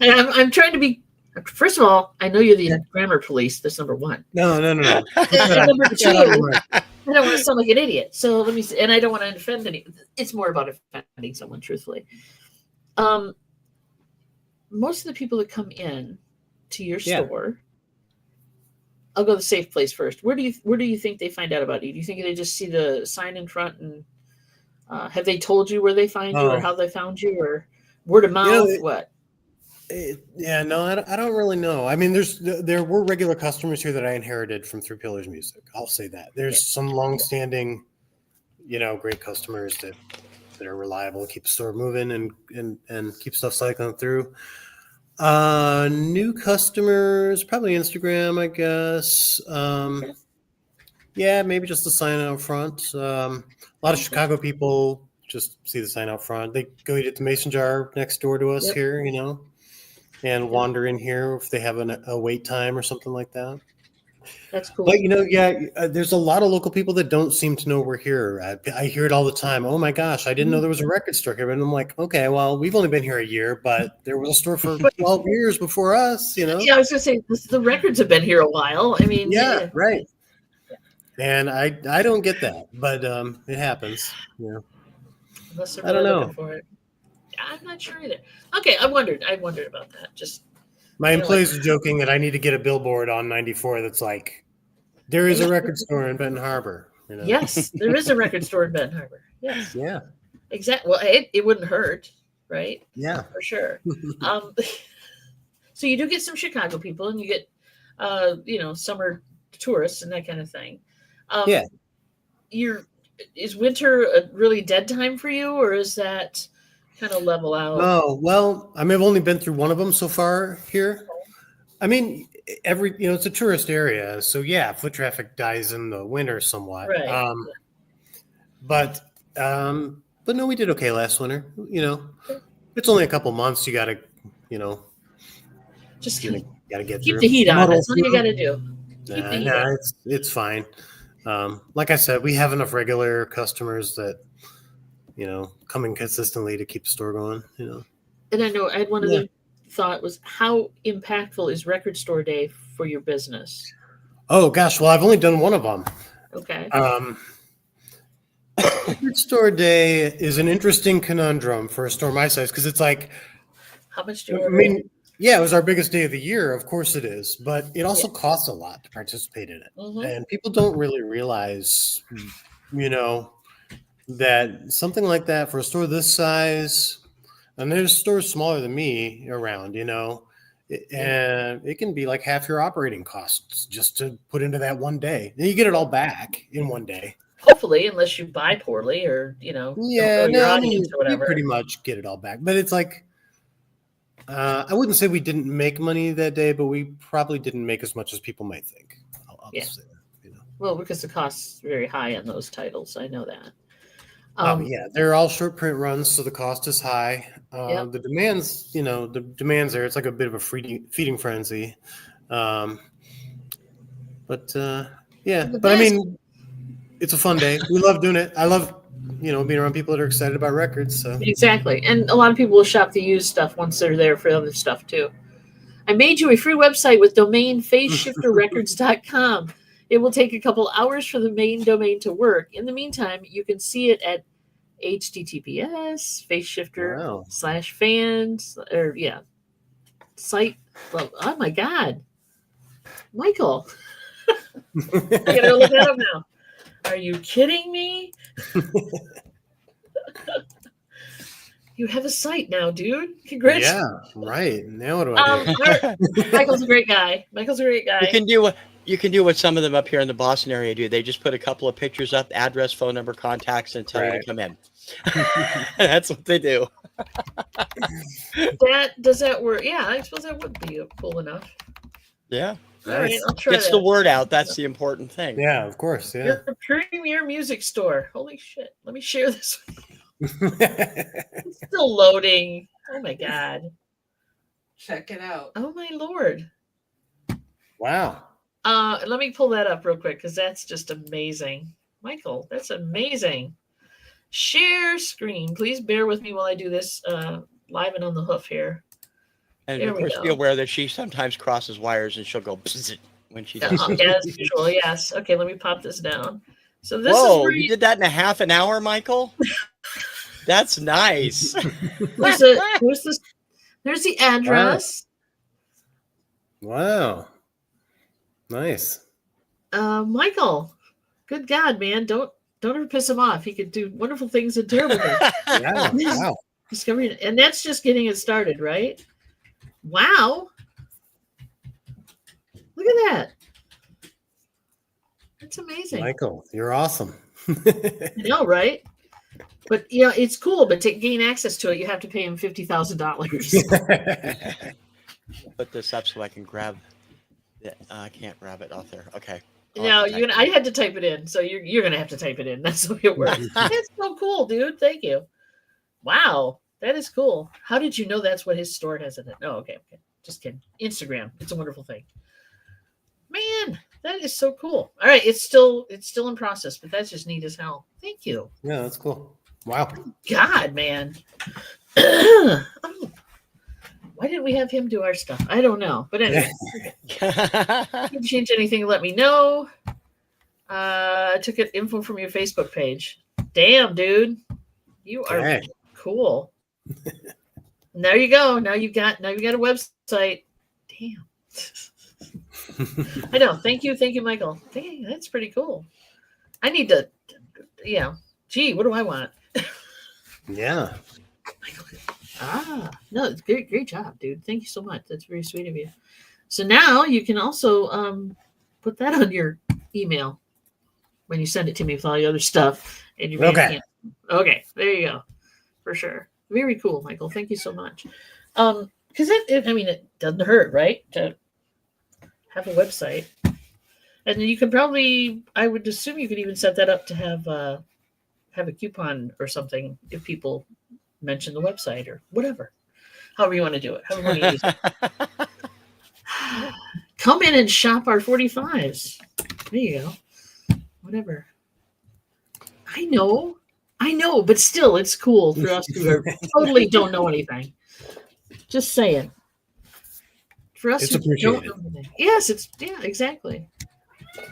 Speaker 2: And I'm trying to be. First of all, I know you're the grammar police. That's number one.
Speaker 4: No.
Speaker 2: And number two, I don't want to sound like an idiot. So let me. And I don't want to offend anyone. It's more about offending someone, truthfully. Most of the people that come in to your store, I'll go to the safe place first. Where do you think they find out about you? Do you think they just see the sign in front and have they told you where they find you or how they found you or word of mouth? What?
Speaker 4: I don't really know. I mean, there were regular customers here that I inherited from Three Pillars Music. I'll say that. There's some longstanding, great customers that are reliable, keep the store moving and keep stuff cycling through. New customers, probably Instagram, I guess. Maybe just the sign out front. A lot of Chicago people just see the sign out front. They go eat at the Mason Jar next door to us here, and wander in here if they have a wait time or something like that.
Speaker 2: That's cool.
Speaker 4: But there's a lot of local people that don't seem to know we're here. I hear it all the time. Oh my gosh, I didn't know there was a record store here. And I'm like, okay, well, we've only been here a year, but there was a store for 12 years before us. Yeah, I
Speaker 2: was gonna say the records have been here a while. I mean,
Speaker 4: right. And I don't get that, but it happens.
Speaker 2: Unless they're really looking for it. I'm not sure either. Okay, I wondered about that. Just
Speaker 4: my employees are joking that I need to get a billboard on 94 that's like, there is a record store in Benton Harbor.
Speaker 2: Yes, there is a record store in Benton Harbor. Yes.
Speaker 4: Yeah.
Speaker 2: Exactly. Well, it wouldn't hurt, right?
Speaker 4: Yeah.
Speaker 2: For sure. So you do get some Chicago people, and you get, summer tourists and that kind of thing. Is winter a really dead time for you, or is that kind of level out?
Speaker 4: Oh, well, I mean, I've only been through one of them so far here. I mean, it's a tourist area. So foot traffic dies in the winter somewhat.
Speaker 2: Right.
Speaker 4: But no, we did okay last winter. It's only a couple months. You got to,
Speaker 2: just
Speaker 4: got to get
Speaker 2: keep
Speaker 4: through.
Speaker 2: the heat on. That's all you got to do.
Speaker 4: It's fine. Like I said, we have enough regular customers that, come in consistently to keep the store going,
Speaker 2: And I know I had one of the thought was, how impactful is Record Store Day for your business?
Speaker 4: Oh gosh, well, I've only done one of them.
Speaker 2: Okay.
Speaker 4: Record Store Day is an interesting conundrum for a store my size because it's like,
Speaker 2: how much do you order?
Speaker 4: I mean, it was our biggest day of the year. Of course it is, but it also costs a lot to participate in it, and people don't really realize, that something like that for a store this size, and there's stores smaller than me around, and it can be like half your operating costs just to put into that one day. Then you get it all back in one day.
Speaker 2: Hopefully, unless you buy poorly or, or whatever.
Speaker 4: You pretty much get it all back. But it's like, I wouldn't say we didn't make money that day, but we probably didn't make as much as people might think. I'll say that,
Speaker 2: Well, because the cost is very high on those titles. I know that.
Speaker 4: They're all short print runs, so the cost is high. The demands there, it's like a bit of a feeding frenzy. But I mean, it's a fun day. We love doing it. I love, being around people that are excited about records. So
Speaker 2: exactly. And a lot of people will shop the used stuff once they're there for other stuff too. I made you a free website with domain phaseshifterrecords.com. It will take a couple hours for the main domain to work. In the meantime, you can see it at Phaseshifter/fans site. Oh my God, Michael! I gotta look that up now. Are you kidding me? You have a site now, dude. Congrats.
Speaker 4: Yeah, right. Now what do I do?
Speaker 2: Michael's a great guy. Michael's a great guy.
Speaker 3: You can do what some of them up here in the Boston area do. They just put a couple of pictures up, address, phone number, contacts, and tell you to come in. That's what they do.
Speaker 2: Does that work? Yeah, I suppose that would be cool enough.
Speaker 3: Yeah.
Speaker 2: All right, I'll try
Speaker 3: Gets
Speaker 2: that.
Speaker 3: the word out. That's the important thing.
Speaker 4: Yeah, of course. Yeah.
Speaker 2: Your premier music store. Holy shit. Let me share this with you. It's still loading. Oh my God.
Speaker 1: Check it out.
Speaker 2: Oh my Lord.
Speaker 4: Wow.
Speaker 2: Let me pull that up real quick because that's just amazing. Michael, that's amazing. Share screen. Please bear with me while I do this live and on the hoof here.
Speaker 3: And
Speaker 2: There
Speaker 3: of
Speaker 2: we
Speaker 3: course,
Speaker 2: go.
Speaker 3: be aware that she sometimes crosses wires and she'll go bzzz when she does.
Speaker 2: As usual, yes. Okay, let me pop this down. So this
Speaker 3: Whoa,
Speaker 2: is where
Speaker 3: you did that in a half an hour, Michael? That's nice.
Speaker 2: there's the address.
Speaker 4: Wow. Nice.
Speaker 2: Michael, good God, man, don't ever piss him off. He could do wonderful things and terrible things.
Speaker 4: Yeah. Wow.
Speaker 2: Discovering, and that's just getting it started, right? Wow. Look at that. That's amazing.
Speaker 4: Michael, you're awesome.
Speaker 2: I know, right? But it's cool. But to gain access to it, you have to pay him $50,000.
Speaker 3: Put this up so I can grab it. I can't grab it off there. Okay.
Speaker 2: No, I had to type it in, so you're gonna have to type it in. That's the way it works. That's so cool, dude. Thank you. Wow, that is cool. How did you know that's what his store has in it? Oh, okay. Just kidding. Instagram. It's a wonderful thing. Man, that is so cool. All right, it's still in process, but that's just neat as hell. Thank you.
Speaker 4: Yeah, that's cool. Wow.
Speaker 2: God, man. Oh, why didn't we have him do our stuff? I don't know. But anyway, if you change anything, let me know. I took info from your Facebook page. Damn, dude. You are cool. And there you go. Now you got a website. Damn. I know. Thank you, Michael. Dang, that's pretty cool. I need to, gee, what do I want?
Speaker 4: Yeah.
Speaker 2: No, it's great job, dude. Thank you so much. That's very sweet of you. So now you can also put that on your email when you send it to me with all the other stuff. And you okay, there you go, for sure. Very cool, Michael. Thank you so much. Because it doesn't hurt, right, to have a website, and you can probably, I would assume, you could even set that up to have a coupon or something if people mention the website or whatever. However you want to do it. However you want to use it. Come in and shop our 45s. There you go. Whatever. I know, but still, it's cool for us who totally don't know anything. Just saying. For us who don't know anything. Yes, exactly.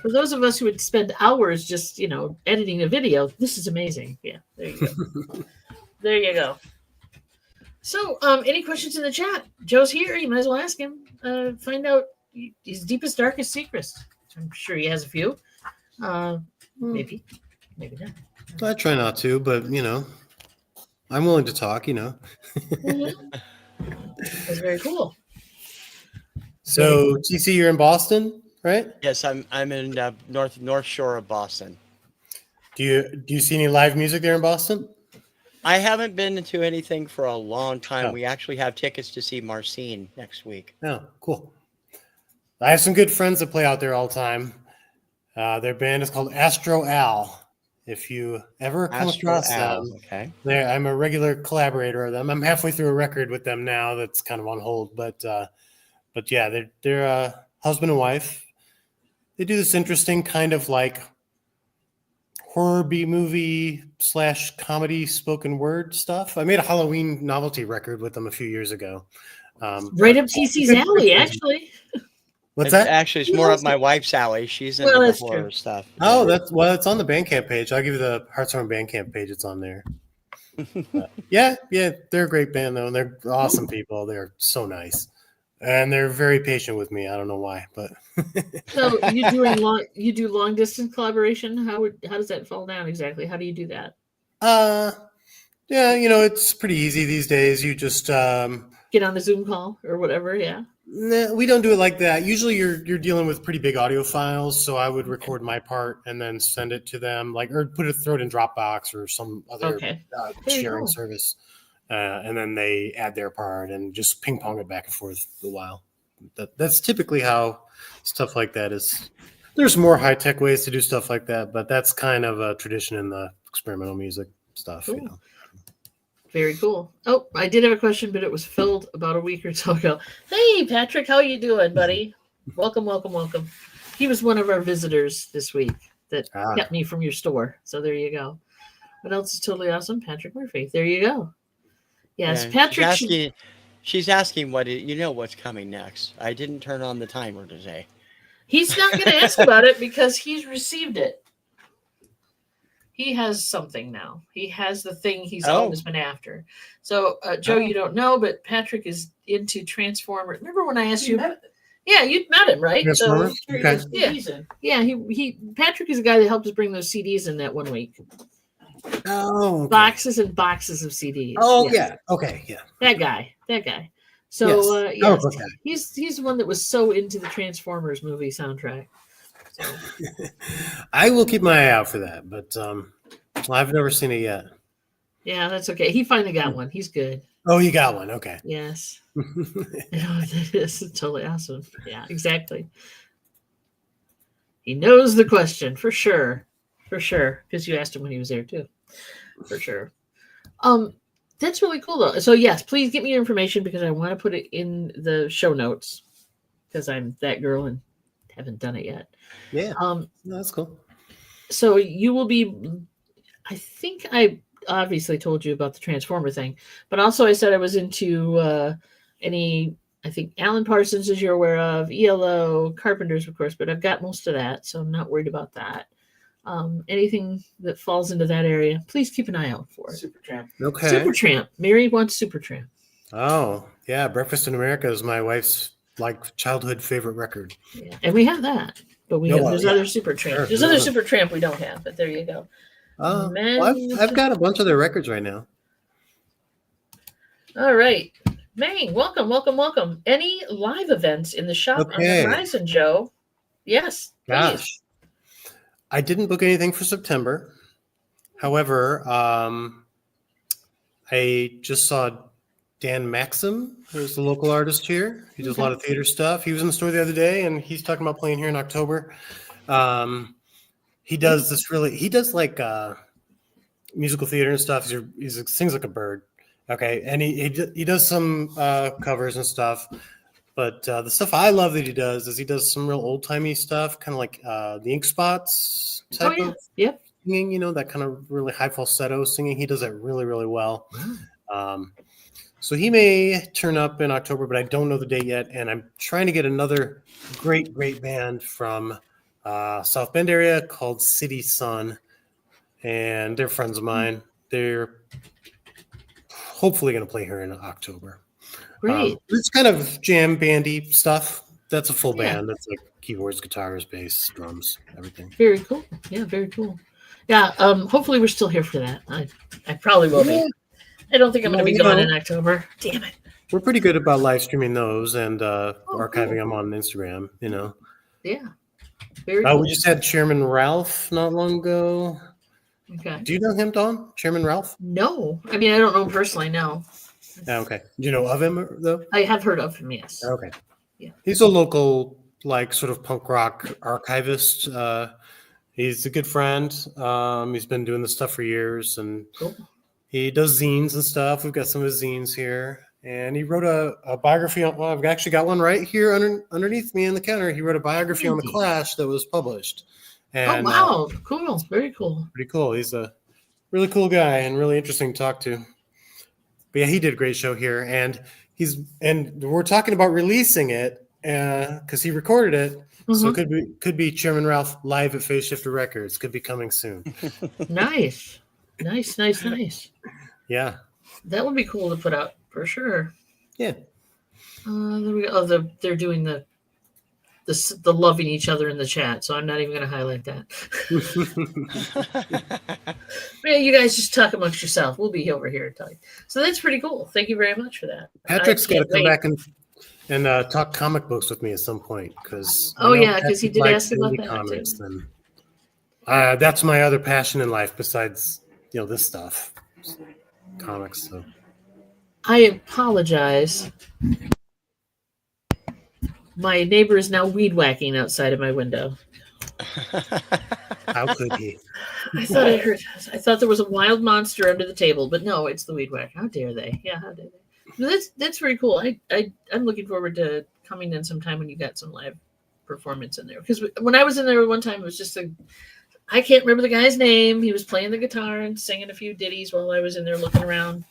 Speaker 2: For those of us who would spend hours just, editing a video, this is amazing. Yeah, there you go. There you go. So, any questions in the chat? Joe's here. You might as well ask him. Find out his deepest, darkest secrets. I'm sure he has a few. Maybe not.
Speaker 4: I try not to, but I'm willing to talk.
Speaker 2: Mm-hmm. That's very cool.
Speaker 4: So, TC, you're in Boston, right?
Speaker 3: Yes, I'm in North Shore of Boston.
Speaker 4: Do you see any live music there in Boston?
Speaker 3: I haven't been to anything for a long time.
Speaker 4: Oh.
Speaker 3: We actually have tickets to see Marcine next week.
Speaker 4: Oh, cool. I have some good friends that play out there all the time. Their band is called Astro Al. If you ever come across them,
Speaker 3: okay.
Speaker 4: I'm a regular collaborator of them. I'm halfway through a record with them now that's kind of on hold, but yeah, they're husband and wife. They do this interesting kind of like horror B-movie / comedy spoken word stuff. I made a Halloween novelty record with them a few years ago.
Speaker 2: Right up TC's alley, actually.
Speaker 4: What's that?
Speaker 3: Actually, it's more up my wife's alley. She's into the horror stuff.
Speaker 4: Oh, it's on the Bandcamp page. I'll give you the Heartstorm Bandcamp page. It's on there. Yeah, they're a great band though, and they're awesome people. They're so nice, and they're very patient with me. I don't know why, but
Speaker 2: So you do long distance collaboration? How does that fall down exactly? How do you do that?
Speaker 4: Yeah, it's pretty easy these days. You just
Speaker 2: Get on a Zoom call or whatever. Yeah.
Speaker 4: nah, we don't do it like that. Usually you're dealing with pretty big audio files, so I would record my part and then send it to them, or throw it in Dropbox or some other
Speaker 2: Okay. There you
Speaker 4: sharing
Speaker 2: go.
Speaker 4: service. And then they add their part and just ping pong it back and forth a while. That's typically how stuff like that is. There's more high tech ways to do stuff like that, but that's kind of a tradition in the experimental music stuff.
Speaker 2: Cool. Very cool. Oh, I did have a question, but it was filled about a week or so ago. Hey, Patrick, how you doing, buddy? Welcome. He was one of our visitors this week that kept me from your store. So there you go. What else is totally awesome? Patrick Murphy. There you go. Yes,
Speaker 3: Yeah,
Speaker 2: Patrick.
Speaker 3: She's asking what's coming next. I didn't turn on the timer today.
Speaker 2: He's not going to ask about it because he's received it. He has something now. He has the thing he's always been after. So, Joe, you don't know, but Patrick is into Transformer. Remember when I asked you? Yeah, you met him, right?
Speaker 4: So, okay.
Speaker 2: Yeah. He Patrick is a guy that helped us bring those CDs in that one week.
Speaker 4: Oh, okay.
Speaker 2: Boxes and boxes of CDs.
Speaker 4: Oh, yeah. Okay, yeah.
Speaker 2: That guy. So,
Speaker 4: yes. Okay.
Speaker 2: He's the one that was so into the Transformers movie soundtrack. So.
Speaker 4: I will keep my eye out for that, but I've never seen it yet.
Speaker 2: Yeah, that's okay. He finally got one. He's good.
Speaker 4: Oh, you got one. Okay.
Speaker 2: Yes. This is totally awesome. Yeah, exactly. He knows the question for sure. Because you asked him when he was there too. For sure. That's really cool though. So yes, please get me your information because I want to put it in the show notes because I'm that girl and haven't done it yet.
Speaker 4: Yeah. That's cool.
Speaker 2: So you will be, I think I obviously told you about the Transformer thing, but also I said I was into I think Alan Parsons, as you're aware of, ELO, Carpenters, of course, but I've got most of that, so I'm not worried about that. Anything that falls into that area, please keep an eye out for it.
Speaker 1: Supertramp.
Speaker 4: Okay.
Speaker 2: Supertramp. Mary wants Supertramp.
Speaker 4: Oh, yeah. Breakfast in America is my wife's childhood favorite record.
Speaker 2: Yeah. And we have that, but there's other Supertramp.
Speaker 4: Sure.
Speaker 2: There's other Supertramp we don't have, but there you go.
Speaker 4: Well, I've got a bunch of their records right now.
Speaker 2: All right. Mang, welcome. Any live events in the shop on the horizon, Joe? Yes.
Speaker 4: Gosh.
Speaker 2: Please.
Speaker 4: I didn't book anything for September. However, I just saw Dan Maxim, who's the local artist here. He does a lot of theater stuff. He was in the store the other day, and he's talking about playing here in October. He does musical theater and stuff. He sings like a bird. Okay, and he does some covers and stuff. But the stuff I love that he does some real old timey stuff, kind of like the Ink Spots type of singing. That kind of really high falsetto singing. He does that really, really well. So he may turn up in October, but I don't know the date yet. And I'm trying to get another great band from South Bend area called City Sun, and they're friends of mine. They're hopefully going to play here in October.
Speaker 2: Great.
Speaker 4: It's kind of jam bandy stuff. That's a full band. That's like keyboards, guitars, bass, drums, everything.
Speaker 2: Very cool. Yeah, very cool. Yeah. Hopefully we're still here for that. I probably will be. I don't think I'm going to be gone in October. Damn it.
Speaker 4: We're pretty good about live streaming those and archiving them on Instagram.
Speaker 2: Yeah. Very cool.
Speaker 4: We just had Chairman Ralph not long ago.
Speaker 2: Okay.
Speaker 4: Do you know him, Dawn? Chairman Ralph?
Speaker 2: No. I mean, I don't know him personally, no.
Speaker 4: Okay. Do you know of him, though?
Speaker 2: I have heard of him, yes.
Speaker 4: Okay.
Speaker 2: Yeah.
Speaker 4: He's a local, sort of punk rock archivist. He's a good friend. He's been doing this stuff for years, and he does zines and stuff. We've got some of his zines here. And he wrote a biography on, I've actually got one right here underneath me in the counter. He wrote a biography on the Clash that was published. And,
Speaker 2: wow. Cool. Very cool.
Speaker 4: Pretty cool. He's a really cool guy and really interesting to talk to. But yeah, he did a great show here. And we're talking about releasing it because he recorded it. Mm-hmm. So it could be Chairman Ralph live at Phaseshifter Records. Could be coming soon.
Speaker 2: Nice.
Speaker 4: Yeah.
Speaker 2: That would be cool to put out for sure.
Speaker 4: Yeah.
Speaker 2: There we go. They're doing the loving each other in the chat, so I'm not even going to highlight that. Yeah, you guys just talk amongst yourself. We'll be over here talking. So that's pretty cool. Thank you very much for that.
Speaker 4: Patrick's got to
Speaker 2: can't
Speaker 4: come
Speaker 2: wait.
Speaker 4: back and talk comic books with me at some point because
Speaker 2: Because he did ask about that
Speaker 4: comics.
Speaker 2: too.
Speaker 4: Then that's my other passion in life besides this stuff, comics. So
Speaker 2: I apologize. My neighbor is now weed whacking outside of my window.
Speaker 4: how could he?
Speaker 2: I thought there was a wild monster under the table, but no, it's the weed whacker. How dare they? Yeah, how dare they? That's very cool. I'm looking forward to coming in sometime when you got some live performance in there. Because when I was in there one time, it was just I can't remember the guy's name. He was playing the guitar and singing a few ditties while I was in there looking around.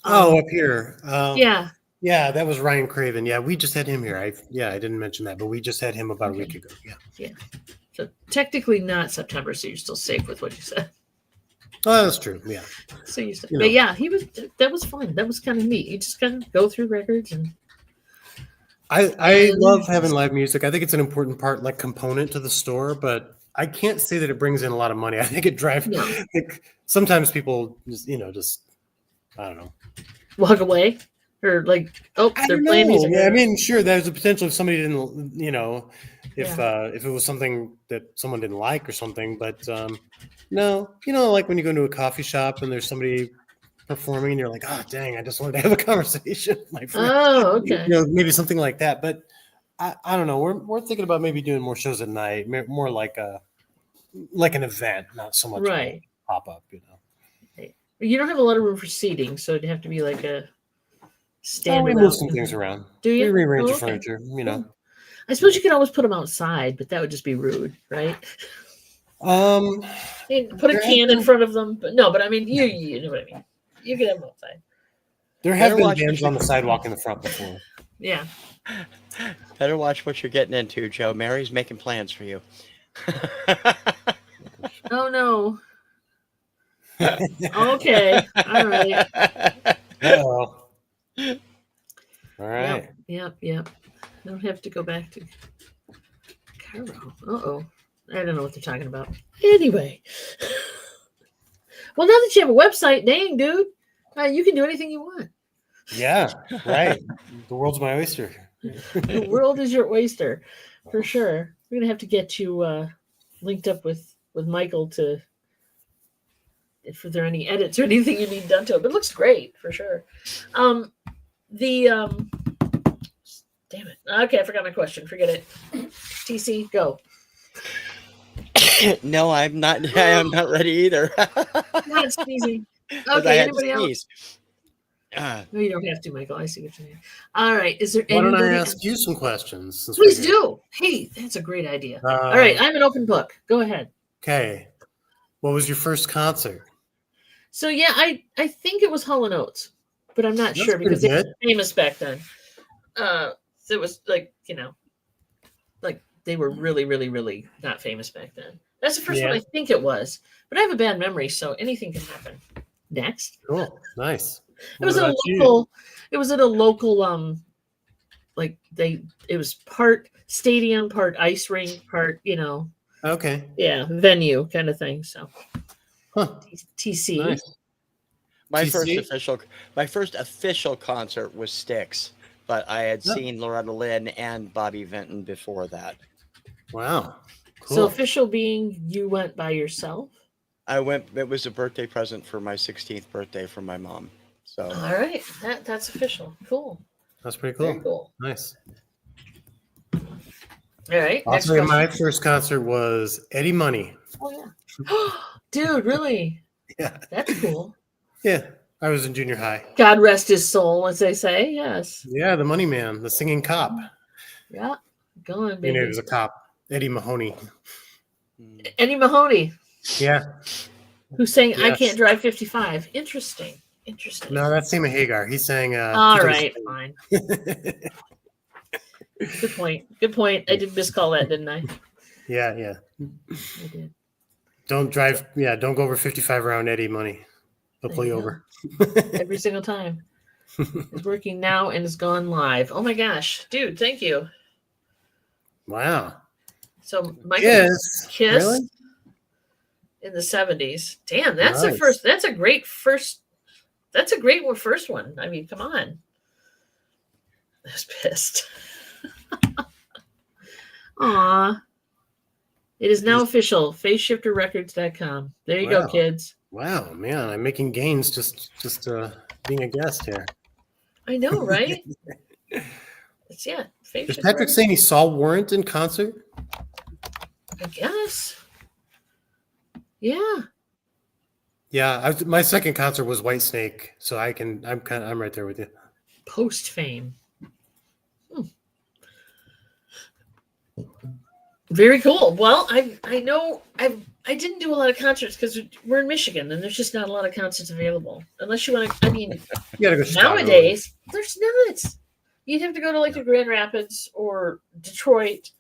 Speaker 4: Up here.
Speaker 2: Yeah.
Speaker 4: Yeah, that was Ryan Craven. Yeah, we just had him here. I didn't mention that, but we just had him about a week ago. Yeah.
Speaker 2: So technically not September, so you're still safe with what you said.
Speaker 4: Oh, that's true. Yeah.
Speaker 2: So you said, but yeah, that was fun. That was kind of neat. You just kind of go through records and.
Speaker 4: I love having live music. I think it's an important component to the store, but I can't say that it brings in a lot of money. I think it drives.
Speaker 2: No.
Speaker 4: Sometimes people just I don't know,
Speaker 2: walk away. Or they're playing music.
Speaker 4: Yeah, I mean, sure, there's a potential if somebody didn't, if it was something that someone didn't like or something. But no, like when you go into a coffee shop and there's somebody performing and you're like, oh, dang, I just wanted to have a conversation with my friend.
Speaker 2: Oh, okay.
Speaker 4: Maybe something like that. But I don't know. We're thinking about maybe doing more shows at night, more like an event, not so much
Speaker 2: right
Speaker 4: pop up.
Speaker 2: You don't have a lot of room for seating, so it'd have to be like a.
Speaker 4: We move some things around.
Speaker 2: Do you?
Speaker 4: We rearrange the
Speaker 2: okay.
Speaker 4: furniture,
Speaker 2: I suppose you could always put them outside, but that would just be rude, right? Put a can in front of them, but I mean, you know what I mean. You could have them outside.
Speaker 4: There have been bands on the sidewalk in the front before.
Speaker 2: Yeah.
Speaker 3: Better watch what you're getting into, Joe. Mary's making plans for you.
Speaker 2: Oh no. Okay. All right.
Speaker 4: All right.
Speaker 2: Yep. I don't have to go back to Cairo. Uh-oh. I don't know what they're talking about. Anyway. Well, now that you have a website, dang, dude, you can do anything you want.
Speaker 4: Yeah, right. The world's my oyster.
Speaker 2: The world is your oyster, for sure. We're going to have to get you linked up with Michael if there are any edits or anything you need done to it. But it looks great, for sure. Damn it. Okay, I forgot my question. Forget it. TC, go.
Speaker 3: No, I'm not. I am not ready either.
Speaker 2: Not sneezing.
Speaker 3: I
Speaker 2: Okay,
Speaker 3: had to
Speaker 2: anybody else?
Speaker 3: sneeze.
Speaker 2: No, you don't have to, Michael. I see what you mean. All right. Is there
Speaker 4: Why don't
Speaker 2: anybody
Speaker 4: I ask you some questions?
Speaker 2: Please do. Hey, that's a great idea. All right, I'm an open book. Go ahead.
Speaker 4: Okay. What was your first concert?
Speaker 2: So yeah, I think it was Hall & Oates, but I'm not sure because they were famous back then. It was like they were really, really, really not famous back then. That's the first one I think it was, but I have a bad memory, so anything can happen. Next.
Speaker 4: Cool. Nice.
Speaker 2: It was at a local. It was at a local. It was part stadium, part ice rink, part
Speaker 4: Okay.
Speaker 2: Yeah, venue kind of thing. So. TC.
Speaker 4: Nice.
Speaker 3: My first official concert was Styx, but I had seen Loretta Lynn and Bobby Vinton before that.
Speaker 4: Wow. Cool.
Speaker 2: So official being you went by yourself?
Speaker 3: I went. It was a birthday present for my 16th birthday from my mom. So.
Speaker 2: All right, that's official. Cool.
Speaker 4: That's pretty cool.
Speaker 2: Very cool.
Speaker 4: Nice.
Speaker 2: All right.
Speaker 4: Also, my first concert was Eddie Money.
Speaker 2: Oh yeah. Dude, really?
Speaker 4: Yeah.
Speaker 2: That's cool.
Speaker 4: Yeah. I was in junior high.
Speaker 2: God rest his soul, as they say. Yes.
Speaker 4: Yeah, the Money Man, the singing cop.
Speaker 2: Yeah. Go on, baby.
Speaker 4: He was a cop. Eddie Mahoney.
Speaker 2: Eddie Mahoney.
Speaker 4: Yeah.
Speaker 2: Who's saying I can't drive 55. Interesting.
Speaker 4: No, that's Sammy Hagar. He's saying
Speaker 2: all right, fine. Good point. I did miscall that, didn't I?
Speaker 4: Yeah.
Speaker 2: I did.
Speaker 4: Don't drive. Yeah, don't go over 55 around Eddie Money. He'll pull you over.
Speaker 2: Every single time. It's working now and it's gone live. Oh my gosh, dude! Thank you.
Speaker 4: Wow.
Speaker 2: So Michael Kiss
Speaker 4: really?
Speaker 2: in the 70s. Damn, that's
Speaker 4: Nice.
Speaker 2: a first. That's a great first. That's a great one. First one. I mean, come on. I was pissed. Aw. It is now official. Phaseshifterrecords.com. There you go,
Speaker 4: Wow.
Speaker 2: kids.
Speaker 4: Wow, man, I'm making gains just being a guest here.
Speaker 2: I know, right? It's
Speaker 4: Is
Speaker 2: Phaseshifter
Speaker 4: Patrick
Speaker 2: Records,
Speaker 4: saying he saw Warrant in concert?
Speaker 2: I guess. Yeah.
Speaker 4: Yeah, my second concert was Whitesnake, so I'm right there with you.
Speaker 2: Post fame. Very cool. Well, I know I didn't do a lot of concerts because we're in Michigan and there's just not a lot of concerts available. Unless you want to, I mean,
Speaker 4: You gotta go to Chicago.
Speaker 2: nowadays there's not. You'd have to go to like the Grand Rapids or Detroit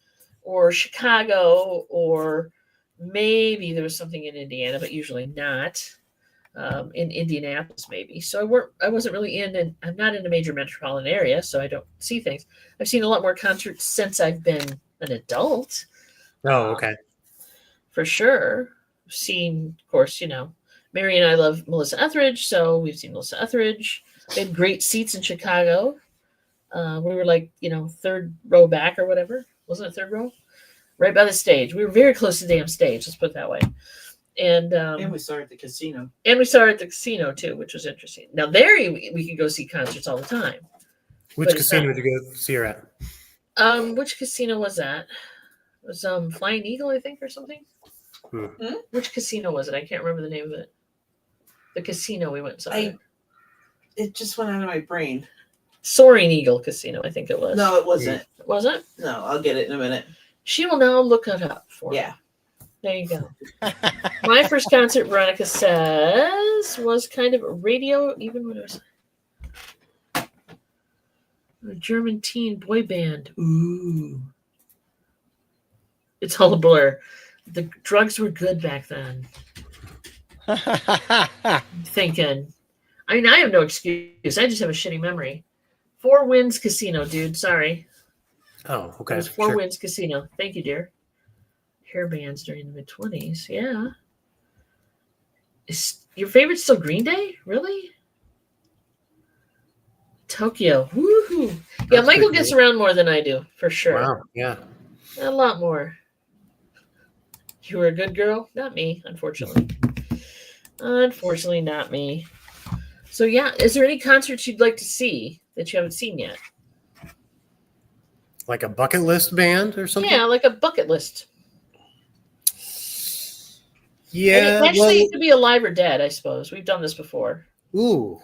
Speaker 2: or Chicago, or maybe there was something in Indiana, but usually not. In Indianapolis, maybe. So I wasn't really and I'm not in a major metropolitan area, so I don't see things. I've seen a lot more concerts since I've been an adult.
Speaker 4: Oh, okay.
Speaker 2: For sure. I've seen, of course, Mary and I love Melissa Etheridge, so we've seen Melissa Etheridge. We had great seats in Chicago. We were like, third row back or whatever. Wasn't it third row? Right by the stage. We were very close to the damn stage, let's put it that way. And
Speaker 1: we saw her at the casino.
Speaker 2: And we saw her at the casino too, which was interesting. Now there we could go see concerts all the time.
Speaker 4: Which casino did you go see her at?
Speaker 2: Which casino was that? It was Flying Eagle, I think, or something. Which casino was it? I can't remember the name of it. The casino we went and saw.
Speaker 1: It just went out of my brain.
Speaker 2: Soaring Eagle Casino, I think it was.
Speaker 1: No, it wasn't.
Speaker 2: Was it?
Speaker 1: No, I'll get it in a minute.
Speaker 2: She will now look it up for me. There you go. My first concert, Veronica says, was kind of a radio, even when it was a German teen boy band. Ooh. It's all a blur. The drugs were good back then. I'm thinking. I mean, I have no excuse. I just have a shitty memory. Four Winds Casino, dude. Sorry.
Speaker 4: Oh, okay.
Speaker 2: It was Four Winds Casino. Thank you, dear. Hair bands during the mid-20s. Yeah. Is your favorite still Green Day? Really? Tokyo. Woohoo. Yeah, Michael gets around more than I do, for sure.
Speaker 4: Wow. Yeah.
Speaker 2: A lot more. You were a good girl? Not me, unfortunately. Unfortunately, not me. So, yeah, is there any concerts you'd like to see that you haven't seen yet?
Speaker 4: Like a bucket list band or something?
Speaker 2: Yeah, like a bucket list.
Speaker 4: Yeah.
Speaker 2: Actually, it could be alive or dead, I suppose. We've done this before.
Speaker 4: Ooh.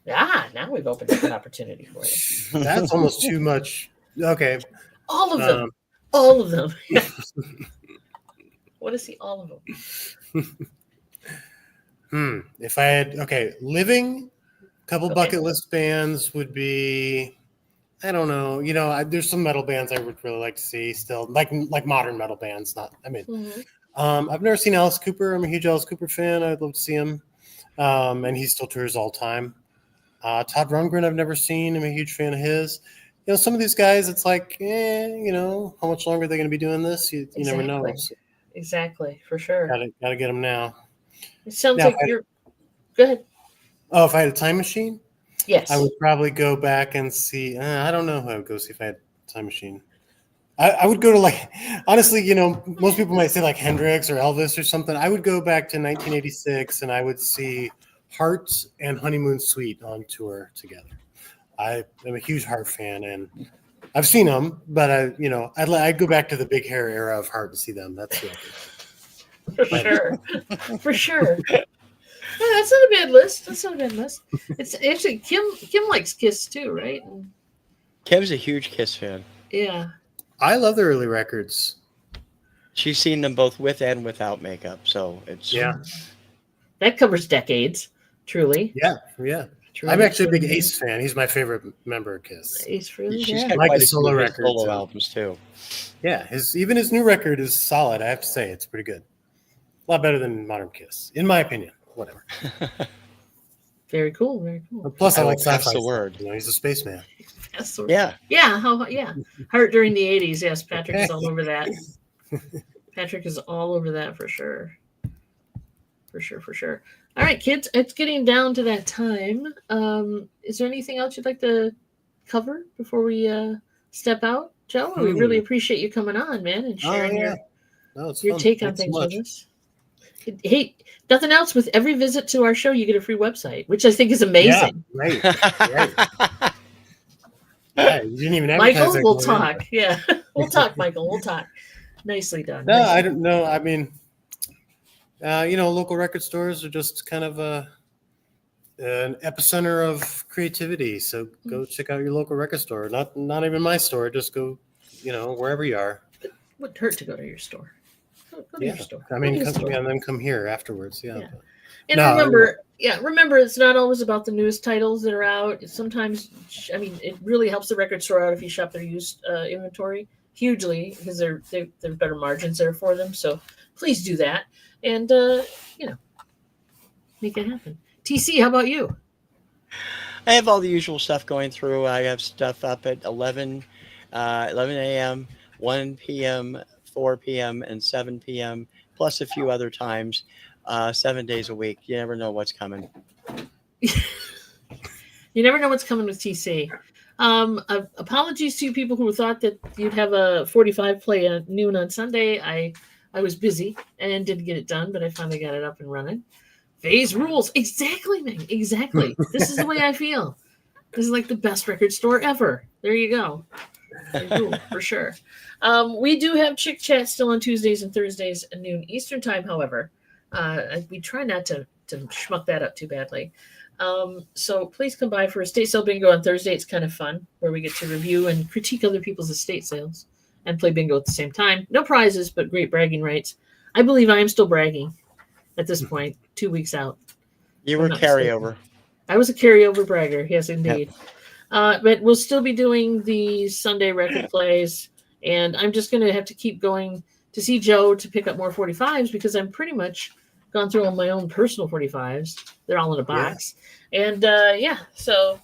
Speaker 2: Now we've opened up an opportunity for you.
Speaker 4: That's almost too much. Okay.
Speaker 2: All of them. All of them. Want to see all of them.
Speaker 4: If I had, living, couple bucket list bands would be, I don't know. There's some metal bands I would really like to see still, like modern metal bands. I've never seen Alice Cooper. I'm a huge Alice Cooper fan. I'd love to see him. And he still tours all the time. Todd Rundgren, I've never seen. I'm a huge fan of his. Some of these guys, it's like, how much longer are they going to be doing this? You never know.
Speaker 2: Exactly, for sure.
Speaker 4: Gotta get them now.
Speaker 2: It sounds like you're. Go ahead.
Speaker 4: Oh, if I had a time machine?
Speaker 2: Yes.
Speaker 4: I would probably go back and see. I don't know who I would go see if I had a time machine. I would go to honestly, most people might say like Hendrix or Elvis or something. I would go back to 1986 and I would see Heart and Honeymoon Suite on tour together. I am a huge Heart fan and I've seen them, but I'd go back to the big hair era of Heart to see them. That's it.
Speaker 2: For sure. For sure. Yeah, that's not a bad list. It's actually Kim likes Kiss too, right?
Speaker 3: Kim's a huge Kiss fan.
Speaker 2: Yeah.
Speaker 4: I love the early records.
Speaker 3: She's seen them both with and without makeup, so it's
Speaker 2: that covers decades, truly.
Speaker 4: Yeah. Truly, I'm actually a big Ace fan. He's my favorite member of Kiss.
Speaker 2: Ace, really?
Speaker 3: She's
Speaker 2: Yeah.
Speaker 3: got
Speaker 4: like
Speaker 3: quite
Speaker 4: his
Speaker 3: a
Speaker 4: solo
Speaker 3: few
Speaker 4: records.
Speaker 3: solo albums too.
Speaker 4: Yeah, even his new record is solid. I have to say, it's pretty good. A lot better than modern Kiss, in my opinion. Whatever.
Speaker 2: Very cool. Very cool.
Speaker 4: Plus, I like
Speaker 3: that's
Speaker 4: sci-fi.
Speaker 3: the word.
Speaker 4: He's a spaceman.
Speaker 3: Yeah.
Speaker 2: Yeah. Heart during the 80s. Yes, Patrick is all over that. Patrick is all over that for sure. For sure, for sure. All right, kids, it's getting down to that time. Is there anything else you'd like to cover before we step out, Joe? We really appreciate you coming on, man, and sharing your take on things with us. Hey, nothing else. With every visit to our show, you get a free website, which I think is amazing.
Speaker 4: Yeah, right. Yeah, you didn't even
Speaker 2: Michael, we'll talk. Yeah, we'll talk, Michael. We'll talk. Nicely done.
Speaker 4: No, I don't know. I mean, local record stores are just kind of an epicenter of creativity. So go check out your local record store. Not even my store. Just go, wherever you are.
Speaker 2: It wouldn't hurt to go to your store. Go to your store.
Speaker 4: I mean, come here afterwards. Yeah.
Speaker 2: And remember, it's not always about the newest titles that are out. Sometimes, it really helps the record store out if you shop their used inventory hugely, because there are better margins there for them. So please do that, and make it happen. TC, how about you?
Speaker 3: I have all the usual stuff going through. I have stuff up at 11 a.m., 1 p.m., 4 p.m., and 7 p.m., plus a few other times, 7 days a week. You never know what's coming.
Speaker 2: You never know what's coming with TC. Apologies to you people who thought that you'd have a 45 play at noon on Sunday. I was busy and didn't get it done, but I finally got it up and running. Phase rules. Exactly, man. Exactly. This is the way I feel. This is like the best record store ever. There you go. For sure. We do have Chick Chat still on Tuesdays and Thursdays at noon Eastern time, however. We try not to schmuck that up too badly. So please come by for estate sale bingo on Thursday. It's kind of fun, where we get to review and critique other people's estate sales and play bingo at the same time. No prizes, but great bragging rights. I believe I am still bragging at this point, 2 weeks out.
Speaker 3: You were carryover.
Speaker 2: I was a carryover bragger. Yes, indeed. Yep. But we'll still be doing the Sunday record plays, and I'm just going to have to keep going to see Joe to pick up more 45s, because I'm pretty much gone through all my own personal 45s. They're all in a box. Yeah. And so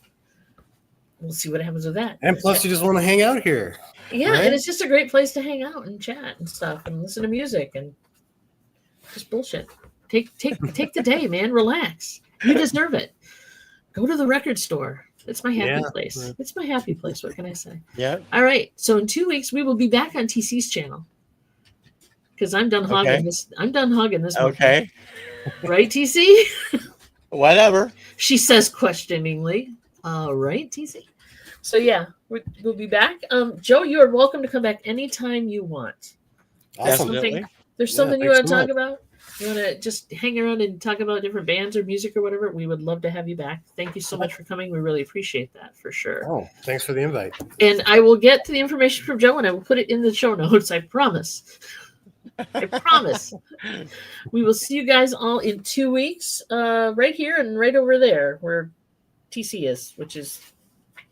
Speaker 2: we'll see what happens with that.
Speaker 4: And plus, you just want to hang out here.
Speaker 2: Yeah, right? And it's just a great place to hang out and chat and stuff and listen to music and just bullshit. Take the day, man. Relax. You deserve it. Go to the record store. It's my happy place. Right. It's my happy place. What can I say?
Speaker 3: Yeah.
Speaker 2: All right. So in 2 weeks, we will be back on TC's channel, because I'm done hogging this. I'm done hogging this.
Speaker 3: Okay.
Speaker 2: Right, TC?
Speaker 3: Whatever.
Speaker 2: She says questioningly. Right, TC? So yeah, we'll be back. Joe, you are welcome to come back anytime you want.
Speaker 3: Awesome.
Speaker 2: There's something you want to talk about? You want to just hang around and talk about different bands or music or whatever? We would love to have you back. Thank you so much for coming. We really appreciate that, for sure.
Speaker 4: Oh, thanks for the invite.
Speaker 2: And I will get to the information from Joe, and I will put it in the show notes. I promise. I promise. We will see you guys all in 2 weeks, right here and right over there where TC is, which is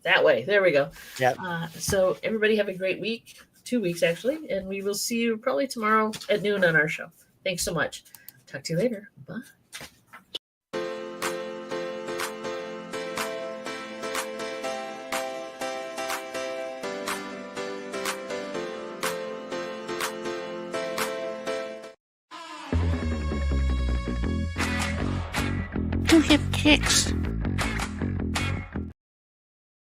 Speaker 2: that way. There we go.
Speaker 3: Yeah.
Speaker 2: So everybody have a great week. 2 weeks, actually. And we will see you probably tomorrow at noon on our show. Thanks so much. Talk to you later. Bye.
Speaker 5: Do hip kicks.